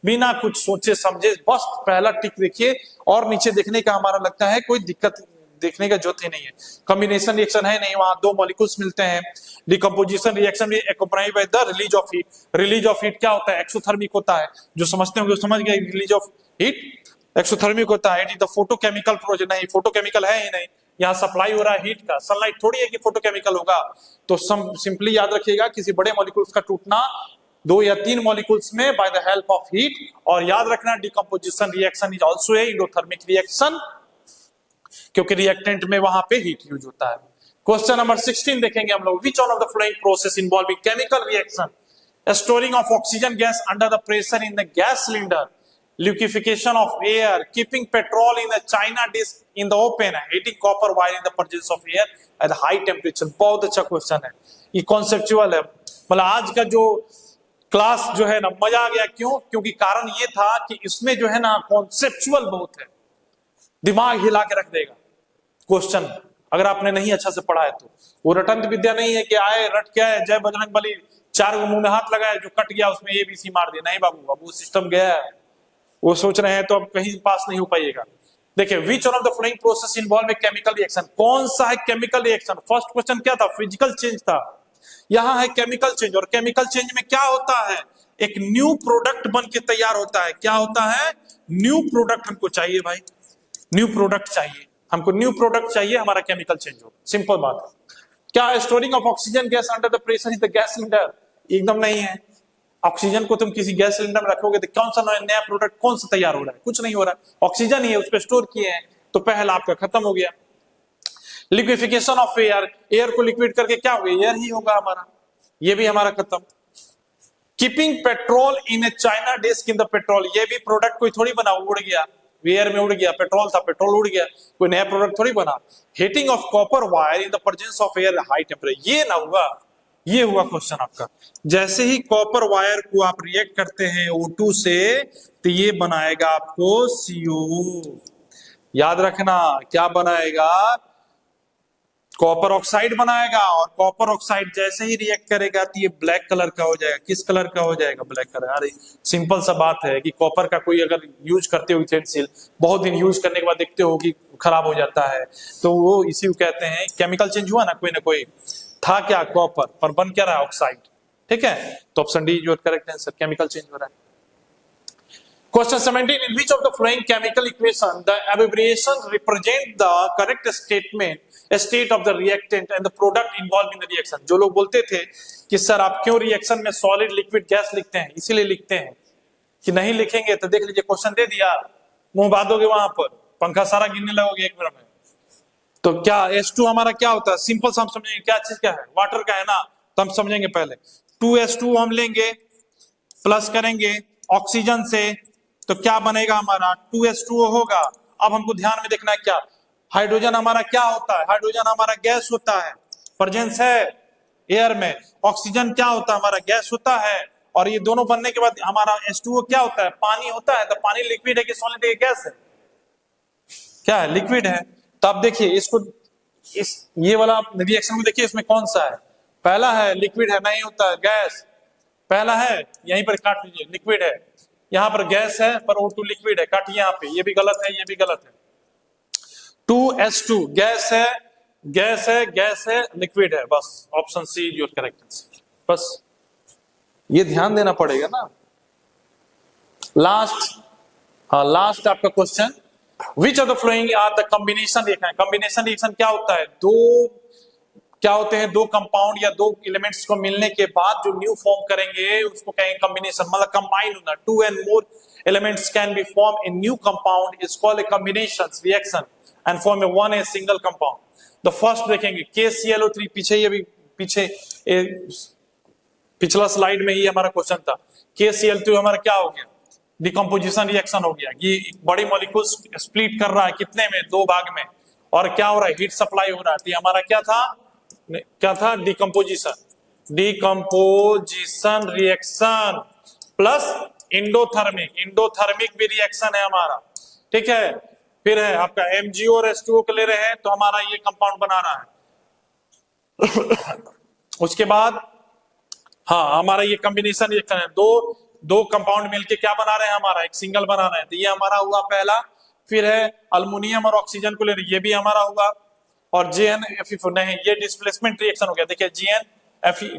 A: बिना कुछ सोचे समझे बस पहला टिक देखिए, और नीचे देखने का हमारा लगता है कोई दिक्कत देखने का जरूरत ही नहीं है। कॉम्बिनेशन रिएक्शन है नहीं, वहां दो मॉलिक्यूल्स मिलते हैं। डिकम्पोजिशन रिएक्शन भी accompanied by the release of heat. Release of heat क्या होता है? एक्सोथर्मिक होता है। जो समझते होंगे समझ गए, रिलीज ऑफ हीट एक्सोथर्मिक होता है। It is the photochemical process. नहीं, फोटोकेमिकल है ही नहीं, यहाँ सप्लाई हो रहा है हीट का। सनलाइट थोड़ी है कि फोटोकेमिकल होगा। तो सिंपली याद रखिएगा, किसी बड़े मॉलिक्यूल्स का टूटना 2 या 3 मॉलिक्यूल्स में by the help of heat. और याद रखना decomposition reaction is also a endothermic reaction, क्योंकि रिएक्टेंट में वहां पे हीट यूज होता है। क्वेश्चन नंबर 16 देखेंगे हम लोग। Which one of the following process involving chemical reaction, storing of oxygen gas under the pressure in the gas cylinder, liquefaction of air, keeping petrol in a china dish in the open, heating copper wire in the presence of air at high temperature। बहुत अच्छा question है, ये conceptual है। मतलब आज का जो class जो है ना, मजा आ गया। क्यों? क्योंकि कारण ये था कि इसमें जो है ना कॉन्सेप्चुअल बहुत है, दिमाग हिला के रख देगा क्वेश्चन अगर आपने नहीं अच्छा से पढ़ा है तो। वो रटंत विद्या नहीं है कि आए रट के आए जय बजरंग बली, 4 मुंह में हाथ लगाए, जो कट गया उसमें ABC मार दिया। नहीं बाबू, अब वो सिस्टम गया है, वो सोच रहे हैं तो अब कहीं पास नहीं हो पाएगा। देखिए, which one of the following process involve a chemical reaction? कौन सा है केमिकल रिएक्शन? फर्स्ट क्वेश्चन क्या था? फिजिकल चेंज था। यहां है केमिकल चेंज। और केमिकल चेंज में क्या होता है? एक न्यू प्रोडक्ट बन के तैयार होता है। क्या होता है? न्यू प्रोडक्ट हमको चाहिए भाई, न्यू प्रोडक्ट चाहिए। हमको न्यू प्रोडक्ट चाहिए, हमारा केमिकल चेंज हो, सिंपल बात है। क्या storing of oxygen gas under the pressure is the gas cylinder? एकदम नहीं है। ऑक्सीजन को तुम किसी गैस सिलेंडर में रखोगे तो कौन सा नया प्रोडक्ट कौन सा तैयार हो रहा है? कुछ नहीं हो रहा है, ऑक्सीजन ही है, उस पर स्टोर किए हैं, तो पहला आपका खत्म हो गया। लिक्विफिकेशन ऑफ एयर, एयर को लिक्विड करके क्या होगा? एयर ही होगा हमारा, ये भी हमारा खत्म। Keeping petrol in a china dish in the petrol, ये भी प्रोडक्ट कोई थोड़ी बना, उड़ गया, एयर में उड़ गया, पेट्रोल था, पेट्रोल उड़ गया, कोई नया प्रोडक्ट थोड़ी बना। Heating of copper wire in the presence of air high temperature, ये ना हुआ, ये हुआ क्वेश्चन आपका। जैसे ही कॉपर वायर को आप रिएक्ट करते हैं O2 से, तो ये बनाएगा आपको CO। याद रखना क्या बनाएगा? कॉपर ऑक्साइड बनाएगा, और कॉपर ऑक्साइड जैसे ही रिएक्ट करेगा तो ये ब्लैक कलर का हो जाएगा। किस कलर का हो जाएगा? Black colour. अरे सिंपल सा बात है कि कॉपर का कोई अगर यूज करते हो यूटेंसिल, बहुत दिन यूज करने के बाद देखते हो कि खराब हो जाता है, तो वो इसी को कहते हैं केमिकल चेंज हुआ ना कोई था क्या कॉपर, पर बन क्या रहा? ऑक्साइड। ठीक है, तो ऑप्शन डी जो करेक्ट आंसर, केमिकल चेंज हो रहा है। Question 17. In which of the following chemical equation the abbreviation represent the correct state of the reactant and the product involved in the reaction? जो लोग बोलते थे कि सर आप क्यों रिएक्शन में सॉलिड लिक्विड गैस लिखते हैं, इसीलिए लिखते हैं कि नहीं लिखेंगे तो देख लीजिए क्वेश्चन दे दिया, मुंह बांधोगे वहां पर, पंखा सारा गिनने लगोगे एक मिनट में। तो क्या H2 हमारा क्या होता है? सिंपल से हम समझेंगे क्या चीज क्या है, वाटर का है ना, तो हम समझेंगे पहले 2H2 हम लेंगे, प्लस करेंगे ऑक्सीजन से, तो क्या बनेगा हमारा? 2H2O होगा। अब हमको ध्यान में देखना है क्या, हाइड्रोजन हमारा क्या होता है? हाइड्रोजन हमारा गैस होता है, प्रेजेंस है एयर में। ऑक्सीजन क्या होता है? हमारा गैस होता है। और ये दोनों बनने के बाद हमारा H2O क्या होता है? पानी होता है। तो पानी लिक्विड है कि सॉलिड है, गैस है? क्या है? लिक्विड है। तो अब देखिए इसको, ये वाला रिएक्शन को देखिए, इसमें कौन सा है? पहला है लिक्विड है, नहीं होता है, गैस। पहला है, यहीं पर काट लीजिए, लिक्विड है, यहां पर गैस है, पर O2 लिक्विड है, काटिए यहाँ पे, ये भी गलत है, ये भी गलत है। 2H2 गैस है, गैस है, गैस है, लिक्विड है, बस option C your correct answer. बस ये ध्यान देना पड़ेगा ना। लास्ट आपका question, which of the following are the combination reaction? Combination reaction क्या होता है? क्या होते हैं? दो कंपाउंड या दो एलिमेंट्स को मिलने के बाद जो न्यू फॉर्म करेंगे उसको कहेंगे कॉम्बिनेशन, मतलब कंबाइन होना। 2 and more elements can be formed in new compound is called a combination reaction and form a single compound. The first देखेंगे KClO3, पीछे ये भी पिछला स्लाइड में ही हमारा क्वेश्चन था। KCl2 हमारा क्या हो गया? डिकम्पोजिशन रिएक्शन हो गया। ये बड़ी मॉलिक्यूल स्प्लिट कर रहा है कितने में? 2 भाग में, और क्या हो रहा है? हीट सप्लाई हो रहा है। तो हमारा क्या था? डिकम्पोजिशन रिएक्शन प्लस इंडोथर्मिक भी रिएक्शन है हमारा। ठीक है, फिर है आपका MgO और H2O को ले रहे हैं, तो हमारा ये कंपाउंड बना रहा है। उसके बाद हाँ, हमारा ये कॉम्बिनेशन रिएक्शन है, दो कंपाउंड मिलके क्या बना रहे हैं? हमारा एक सिंगल बना रहे हैं। तो ये हमारा हुआ पहला। फिर है अल्युमिनियम और ऑक्सीजन को ले रहे, ये भी हमारा हुआ। और JnFe4 नहीं, ये डिस्प्लेसमेंट रिएक्शन हो गया। देखिए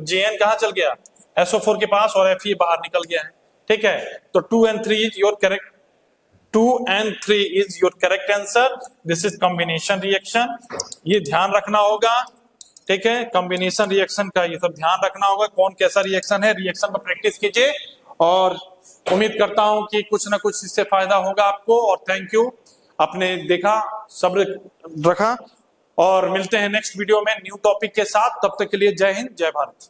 A: JN कहाँ चल गया? SO4 के पास, और Fe बाहर निकल गया है। ठीक है, तो 2 and 3 is your correct, 2 and 3 is your correct answer. This is combination reaction, ये ध्यान रखना होगा। ठीक है, कॉम्बिनेशन रिएक्शन का ये सब ध्यान रखना होगा, कौन कैसा रिएक्शन है। रिएक्शन पर प्रैक्टिस कीजिए, और उम्मीद करता हूं कि कुछ ना कुछ इससे फायदा होगा आपको। और थैंक यू, आपने देखा, सब्र रखा, और मिलते हैं नेक्स्ट वीडियो में न्यू टॉपिक के साथ। तब तक के लिए जय हिंद, जय भारत।